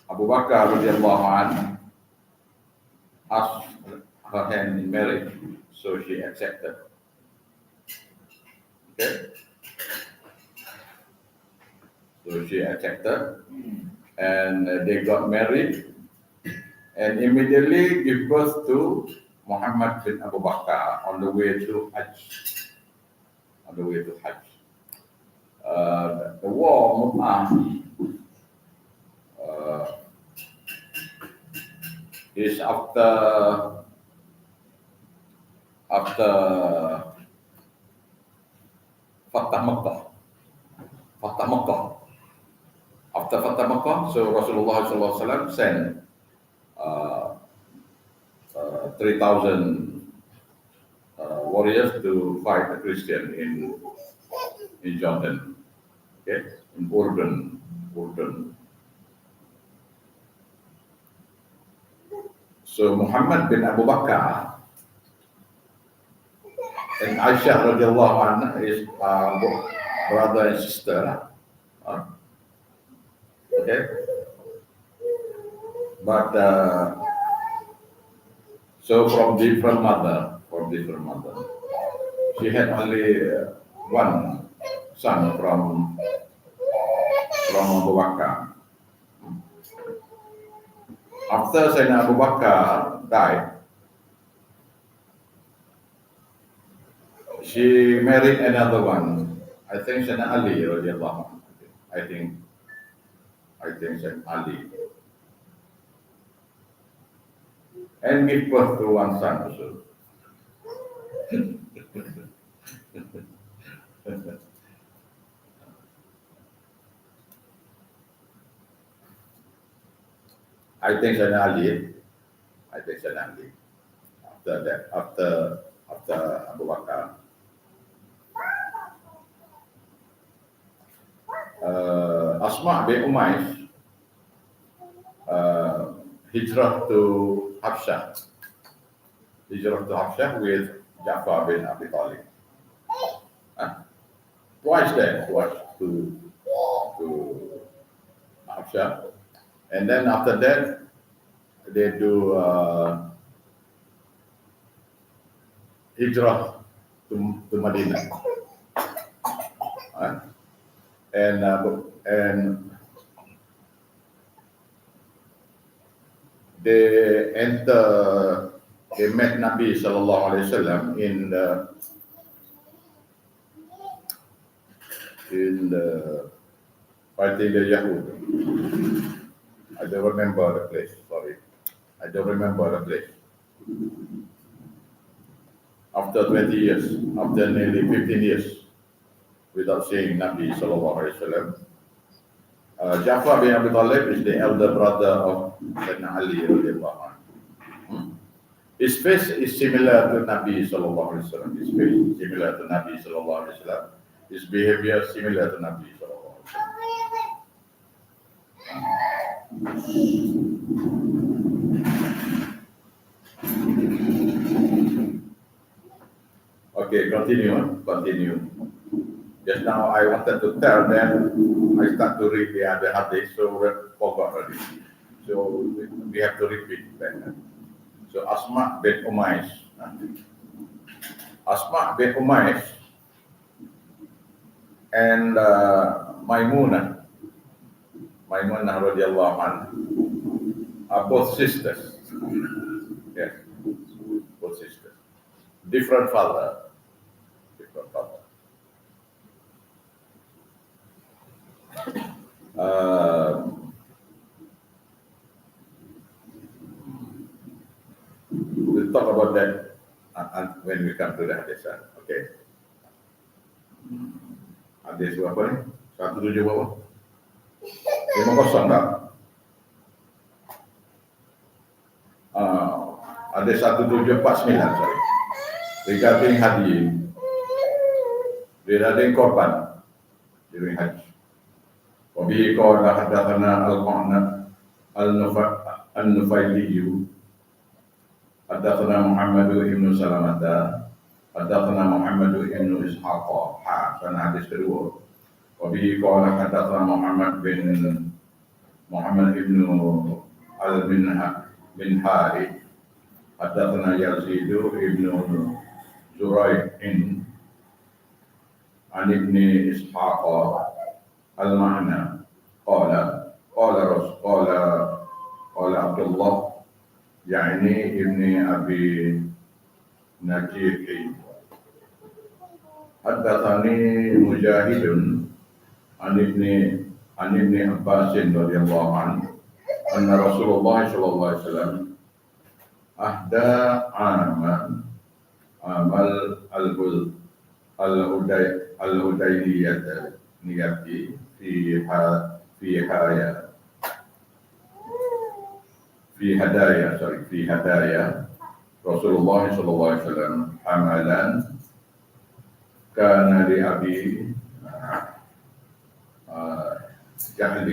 Abu Bakar radiallahu anhu asked her hand in marriage, so she accepted. Okay? So she accepted, and they got married, and immediately give birth to Muhammad bin Abu Bakar on the way to Hajj. On the way to Hajj. The war Mut'ah is after Fatah Makkah. After Fatah Makkah, so Rasulullah SAW sent 3,000 warriors to fight the Christian in Jordan, okay, in Jordan. So Muhammad bin Abu Bakar and Aisyah radiallahu anha is brother and sister. Okay, but so from different mother. She had only one son from Abu Bakar. After Sayyidina Abu Bakar died, she married another one. I think Sayyidina Ali radiallahu anhu. I think Sayyidina Ali. And give birth to one son also. I think Sayyidina Ali. After that, after Abu Bakar. Asma bin Umayyah hijrah to Habsyah with Ja'far bin Abi Talib. Twice to Habsyah, and then after that they do hijrah to Madinah, and they met Nabi sallallahu alaihi wasallam in the fighting the Yahud. I don't remember the place. Sorry, I don't remember the place. After 20 years, after nearly 15 years, without seeing Nabi sallallahu alaihi wasallam, Ja'far bin Abi Talib is the elder brother of Sayyidina Ali radiallahu anhu. His face is similar to Nabi sallallahu alaihi wasallam. His face is similar to Nabi sallallahu alaihi wasallam. His behavior similar to Nabi sallallahu alaihi wasallam. Okay, continue. Just now I wanted to tell them, I start to read the other hadith, so we forgot already. So we have to repeat that. So Asma bin Umayyah and Maimunah radiallahu anha are both sisters. Yes, both sisters. Different father. We'll talk about that when we come to the hadith. Okay. Hadith berapa ni? 170 berapa? 50 tak? Ada 1749, sorry. Regarding Haji, regarding korban during Haji. Wabihi qala hadatsana al-Nufaili hadatsana Muhammad ibn Salamah حدثنا محمد بن إسحاق سنة حديث kedua. وبه قال حدثنا محمد بن المنهاري حدثنا يزيد بن زريع عن ابن إسحاق المعنى قال عبد الله يعني ابن أبي نجيح حدثني مجاهد عن ابن عباس رضي الله عنه أن رسول الله صلى الله عليه وسلم أهدى عام الهديبية في هدايا رسول الله صلى الله عليه وسلم حملا كان لأبي جهل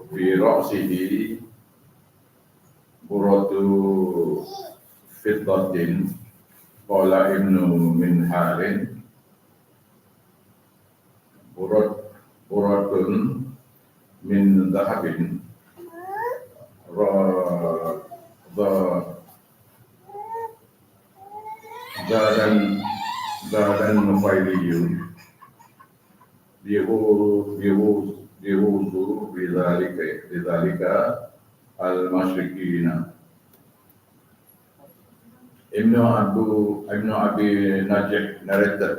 في رأسه برة فضة قال ابن منهار برة من ذهب زاد النفيلي يغوص بذلك المشركين. Ibn Abi Najih narrated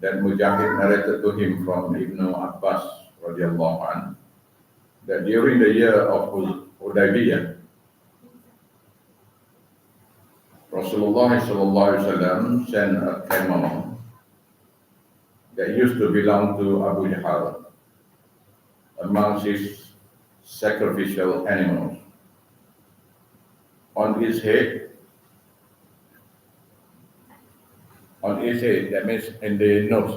that Mujahid narrated to him from Ibn Abbas radhiyallahu anhu that during the year of Hudaybiyah, Rasulullah sallallahu alaihi wasallam sent a camel that used to belong to Abu Jahl amongst his sacrificial animals. On his head, that means in the nose,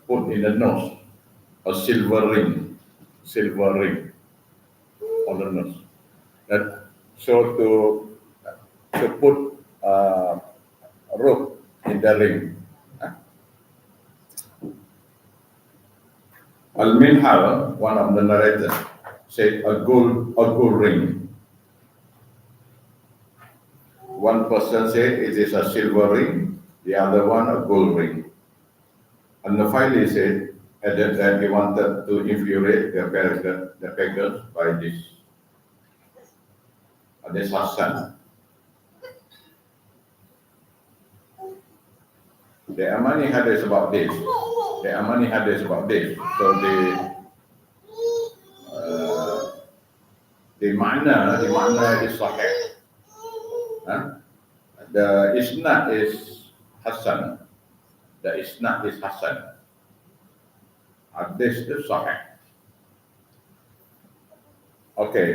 put in the nose a silver ring on the nose. So to put a rope in the ring. Al-Minhar, one of the narrators, said a gold ring. One person said it is a silver ring, the other one a gold ring. And the finally added that he wanted to infuriate the pagans by this Hassan. There are many hadiths about this. So the makna is sahih. The isnad is Hassan. Hadith is sahih. Okay.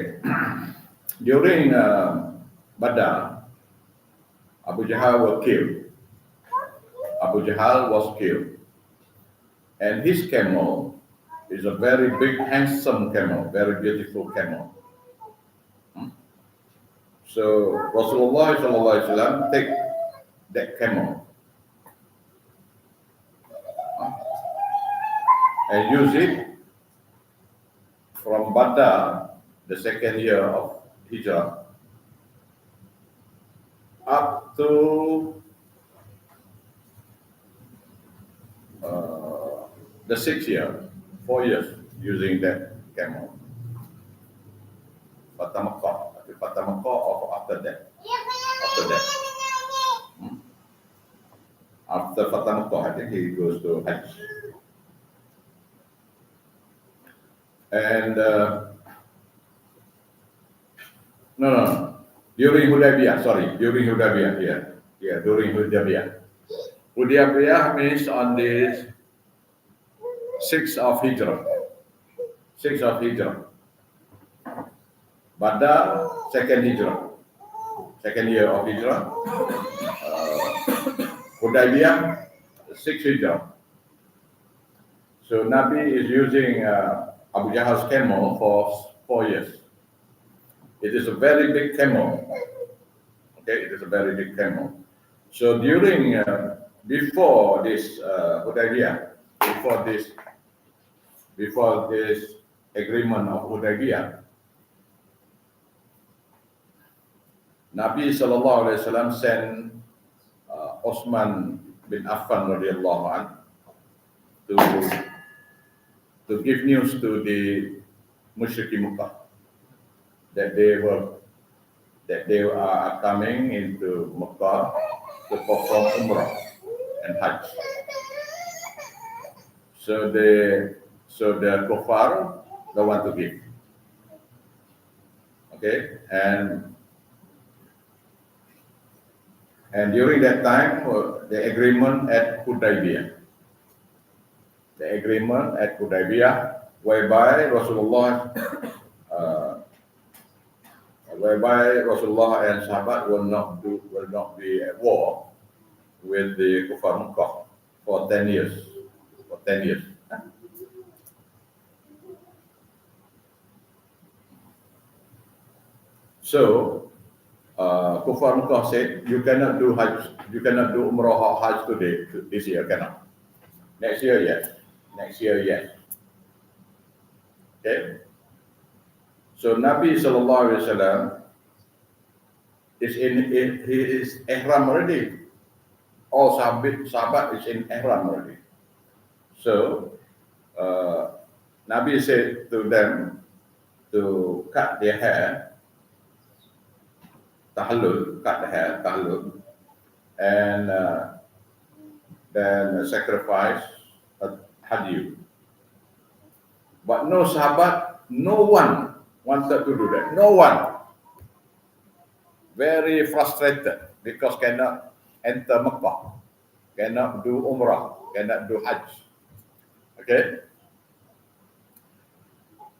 During Badr, Abu Jahl was killed. And his camel is a very big, handsome camel, very beautiful camel. So Rasulullah sallallahu alaihi wasallam take that camel and use it from Badr, the second year of Hijrah, up to the 6th year, 4 years, using that camel. Fatah Makkah or after that. After Fatah Makkah, I think he goes to Haji. And during Hudaybiyah. Hudaybiyah means on the 6th of Hijrah. Badr, second year of Hijrah. Hudaybiyah, 6th Hijrah. So Nabi is using Abu Jahl's camel for 4 years. It is a very big camel. Okay, it is a very big camel. So during before this Hudaybiyah, before this agreement of Hudaybiyah, Nabi Sallallahu Alaihi Wasallam sent Osman bin Affan radhiyallahu anhu to give news to the Musyrikin Makkah that they are coming into Makkah to perform Umrah and Hajj. So the kuffar don't want to give. Okay, and during that time, the agreement at Hudaybiyah, whereby Rasulullah and Sahabat will not be at war with the Kuffar Makkah for 10 years. So Kuffar Makkah said, you cannot do Hajj, you cannot do Umrah or Hajj today, this year, cannot. Next year, yes. Okay. So Nabi Sallallahu Alaihi Wasallam is he is ihram already. All sahabat is in ihram already. So Nabi said to them to cut their hair, cut the hair, and then sacrifice a Haji. But no sahabat, no one wanted to do that. No one. Very frustrated because cannot enter Makkah, cannot do Umrah, cannot do Hajj. Okay.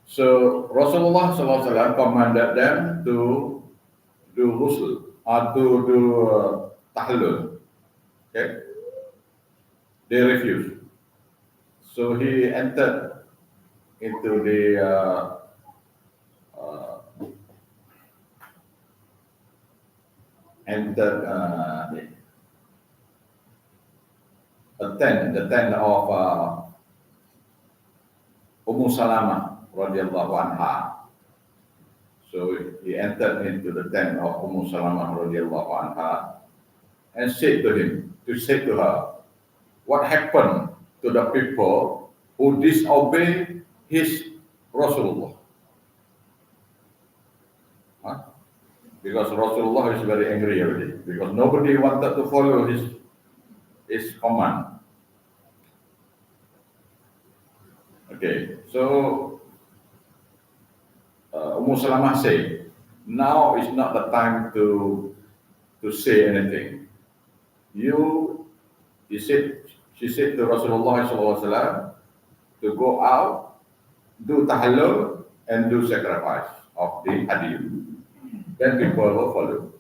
So Rasulullah SAW commanded them to do Usul, to do Tahallul. Okay. They refused. So he entered into the the tent of Salamah radhiyallahu anha. So he entered into the tent of Salamah radhiyallahu anha and said to her, what happened to the people who disobey his Rasulullah? Because Rasulullah is very angry already, because nobody wanted to follow his command. Okay, so Salamah said, now is not the time to say anything. She said to Rasulullah SAW to go out, do tahallul, and do sacrifice of the Hadith. Then people will follow.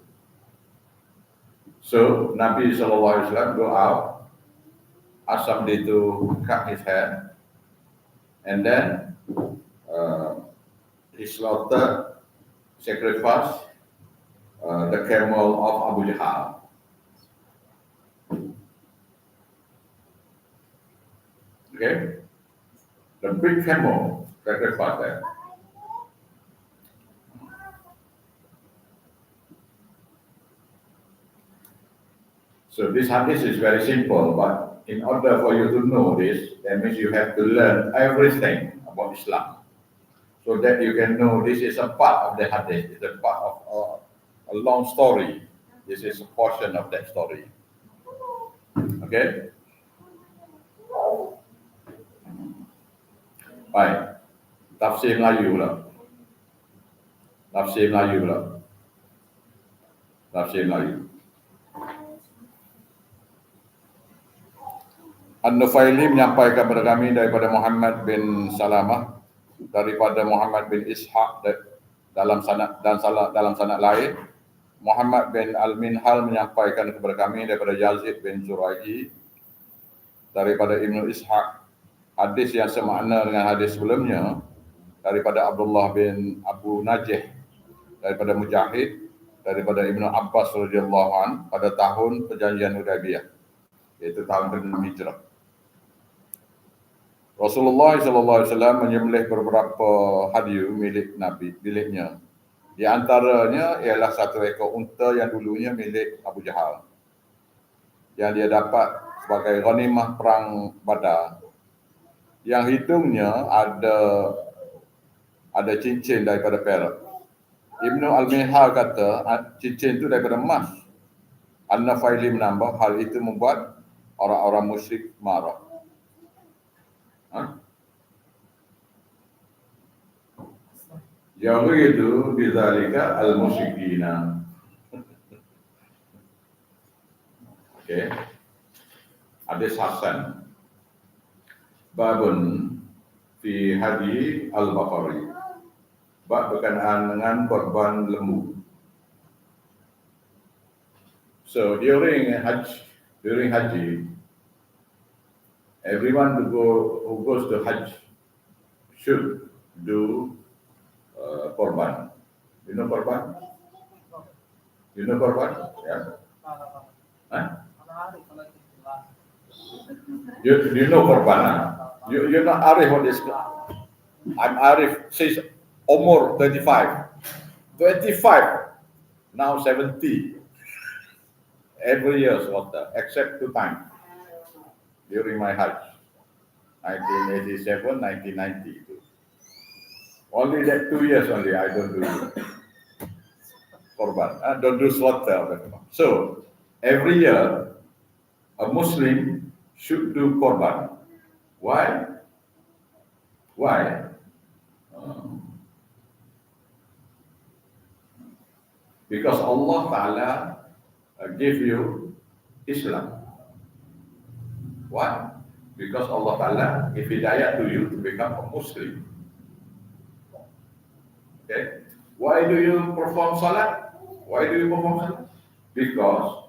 So Nabi SAW go out, ask somebody to cut his hair, and then he slaughtered, sacrificed the camel of Abu Jahal. Okay, the big camel sacrificed that. So this hadith is very simple, but in order for you to know this, that means you have to learn everything about Islam, so that you can know this is a part of the hadith, it's a part of a long story. This is a portion of that story. Okay? Baik, tafsir Melayu pula. Tafsir Melayu. An-Nufaili menyampaikan kepada kami daripada Muhammad bin Salamah, daripada Muhammad bin Ishaq dalam sanad lain. Muhammad bin Al-Minhal menyampaikan kepada kami daripada Yazid bin Zuraihi, daripada Ibnu Ishaq, hadis yang semakna dengan hadis sebelumnya, daripada Abdullah bin Abu Najih daripada Mujahid, daripada Ibnu Abbas radhiyallahu an pada tahun perjanjian Hudaybiyah, iaitu tahun ke-6 Hijrah. Rasulullah SAW menyembelih beberapa hadiu miliknya. Di antaranya ialah satu ekor unta yang dulunya milik Abu Jahal, yang dia dapat sebagai ghanimah perang Badar, yang hidungnya ada cincin daripada perak. Ibnu Al-Mihal kata cincin itu daripada emas. An-Nafaili menambah hal itu membuat orang-orang musyrik marah. Yuridu bidzalika al-musyrikina. Okey. Hadis Hasan. Babun fi Haji al-Baqari. Bab berkenaan dengan korban lembu. So during Haji, everyone who goes to Hajj should do korban. You know korban? You know korban? Yeah. Huh? You know korban? You're not Arif on this. I'm Arif. Says Umur 25. Now 70. Every year slaughter, except 2 times during my Hajj, 1987, 1990. Only that 2 years only I don't do korban. I don't do slaughter. So every year a Muslim should do korban. Why? Why? Because Allah Ta'ala gave you Islam. Why? Because Allah Ta'ala gave hidayah to you to become a Muslim. Okay? Why do you perform salat? Why do you perform salat? Because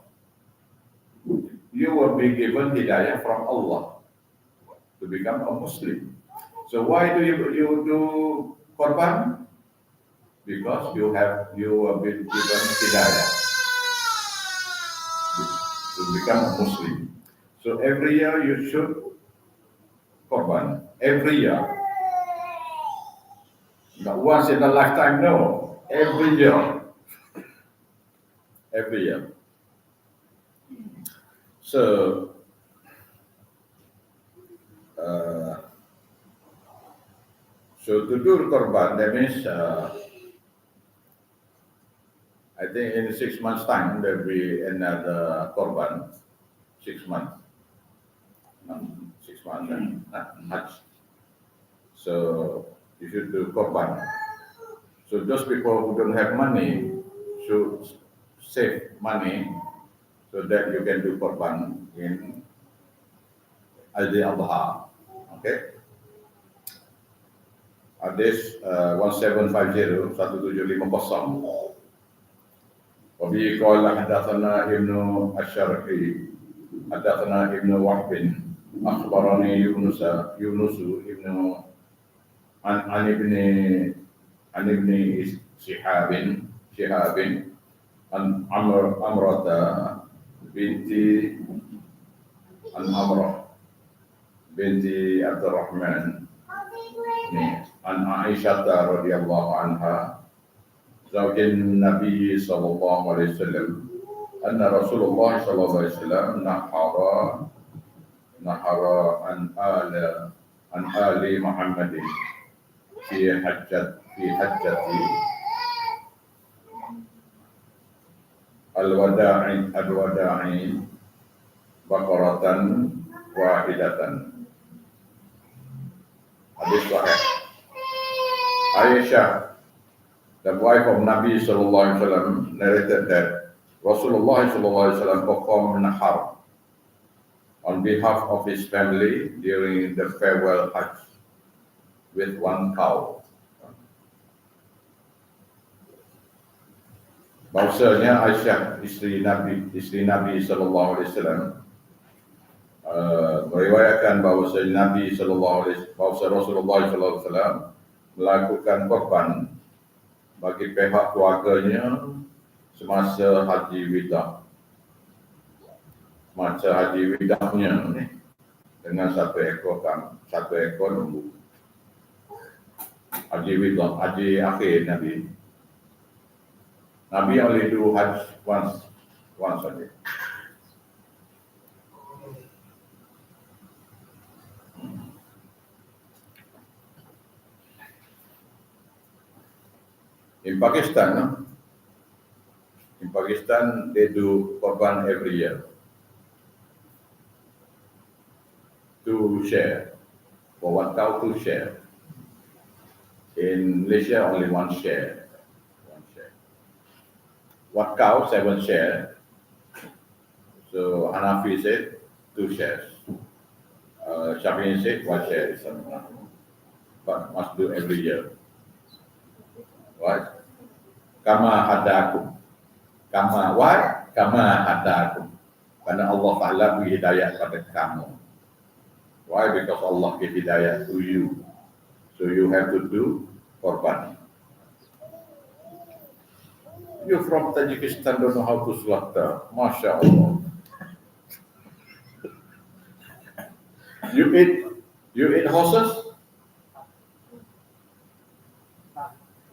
you will be given hidayah from Allah to become a Muslim. So why do you do korban? Because you have been given hidayah to become a Muslim. So every year you should korban. Every year. Not once in a lifetime, no. Every year. Every year. So to do korban, that means I think in 6 months' time there will be another korban. 6 months. 6 months and Hajj. So you should do korban. So those people who don't have money should save money so that you can do korban in Al-Adha. Okay? Hadis 1750 1750. وبه قال حدثنا ابن الشرقي حدثنا ابن وهب أخبرني يونس ابن عن ابن شهاب عن عمرة بنت عبد الرحمن عن عائشة رضي الله عنها زوج النبي صلى الله عليه وسلم أن رسول الله صلى الله عليه وسلم نحر عن آل محمد في حجة الوداع بقرة واحدة. Hadis sahih. Aisyah, the wife of Nabi sallallahu alaihi wasallam, narrated that Rasulullah sallallahu alaihi wasallam performed nahar on behalf of his family during the farewell Hajj with 1 cow. Bahasanya Aisyah, isteri Nabi sallallahu alaihi wasallam, meriwayatkan bahawa Rasulullah sallallahu alaihi wasallam melakukan korban bagi pihak keluarganya semasa Haji Wida. Semasa Haji Widanya ni dengan satu ekor lembu. Haji Wida, Haji akhir Nabi. Nabi only do Hajj once saja. In Pakistan, they do Qurban every year to share, for one cow to share. In Malaysia, only one share. One cow, 7 shares. So Hanafi said 2 shares. Shafi'i said 1 share is enough, but must do every year. Right? Kama hadakum. Why? Kama hadakum. Karena Allah Ta'ala beri hidayah pada kamu. Why? Because Allah give hidayah to you. So you have to do korban. You from Tajikistan don't know how to slaughter. Masya Allah. You eat horses?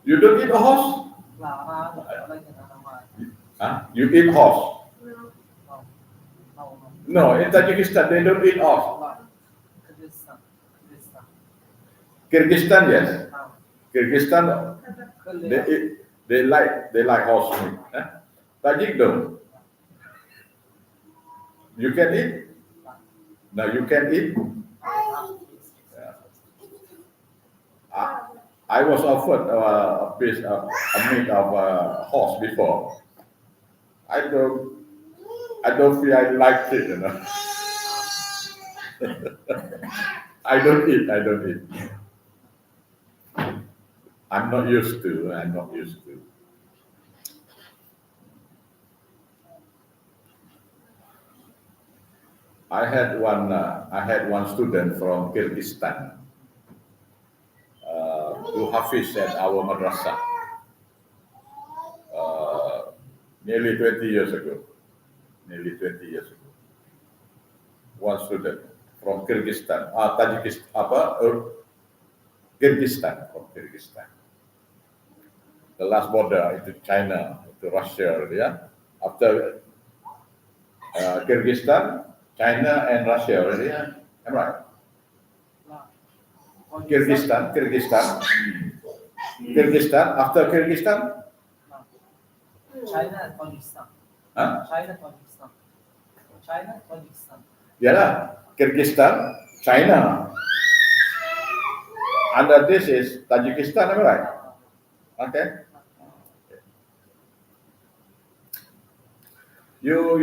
You don't eat a horse? Huh? You eat horse? No, in Tajikistan they don't eat horse. Kyrgyzstan, yes. Kyrgyzstan, they like horse meat. Huh? Tajik don't. You can eat? No, you can eat. I was offered a piece of meat of a horse before. I don't feel I liked it, you know. I don't eat. I'm not used to. I had one student from Kyrgyzstan who Hafiz at our Madrasah nearly 20 years ago. One student from Kyrgyzstan, Kyrgyzstan, from Kyrgyzstan. The last border into China, to Russia, yeah. After Kyrgyzstan, China and Russia already, yeah. Am I right? Kyrgyzstan. After Kyrgyzstan? China and Pakistan. Huh? China, Pakistan. Yeah, Kyrgyzstan, China. Under this is Tajikistan, am I right? Okay. You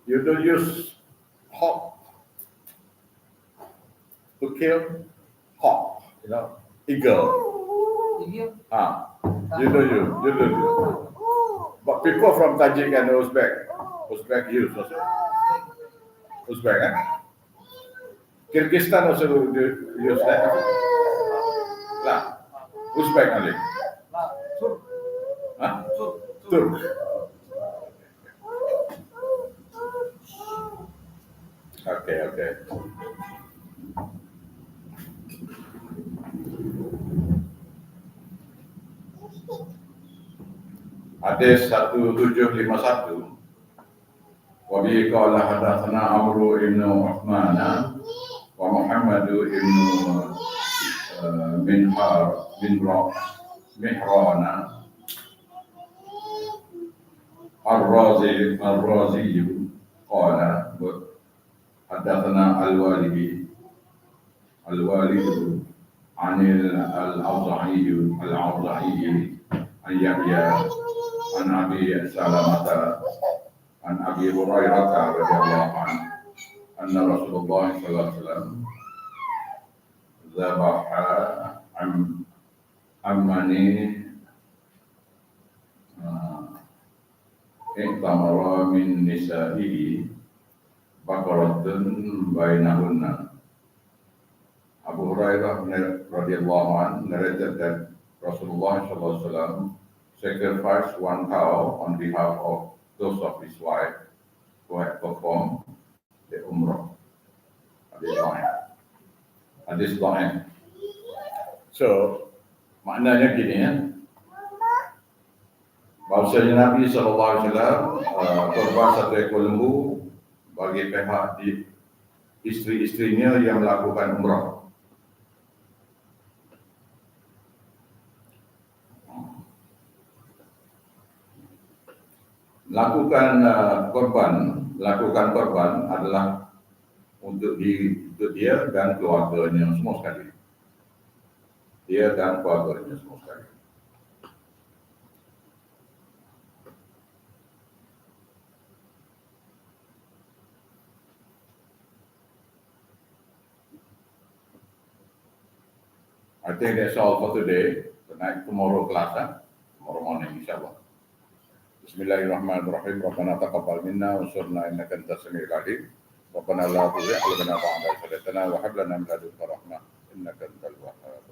don't use hawk to kill hawk, you know, eagle. You don't use. But people from Tajik and Uzbek use also. Uzbek, eh? Kyrgyzstan also use that. Nah, Uzbek only. Huh? Turk. Okay. Hadis 1751. Wa bihi qala hadatsana Amru ibn Uthman wa Muhammad ibn Mihrana Ar-Razi qala hadatsana Al-Walid anil al-Awza'i an Yahya an Abi Salamah an Abi Hurairah radhiyallahu anhu anna Rasulullah sallallahu alaihi wasallam zabaha ammani iktamara min nisa'ihi baqaratun bainahunna. Abu Hurairah radhiyallahu anhu narrated that Rasulullah SAW sacrificed one cow on behalf of those of his wife who had performed the Umrah. Hadis dhaif. So, maknanya gini ya. Bahawasanya Nabi SAW korban satu ekor lembu bagi pihak di isteri-isterinya yang melakukan umrah. Melakukan korban adalah untuk dia dan keluarganya semua sekali. Dia dan keluarganya semua sekali. I think that's all for today. Tomorrow class, tomorrow morning, inshallah. Bismillahirrahmanirrahim. Rabbana taqabbal minna wa ansurna innaka antas samiul alim. Rabbana la tuzigh qulubana ba'da idh hadaytana wa hab lana min ladunka rahmah innaka antal wahhab.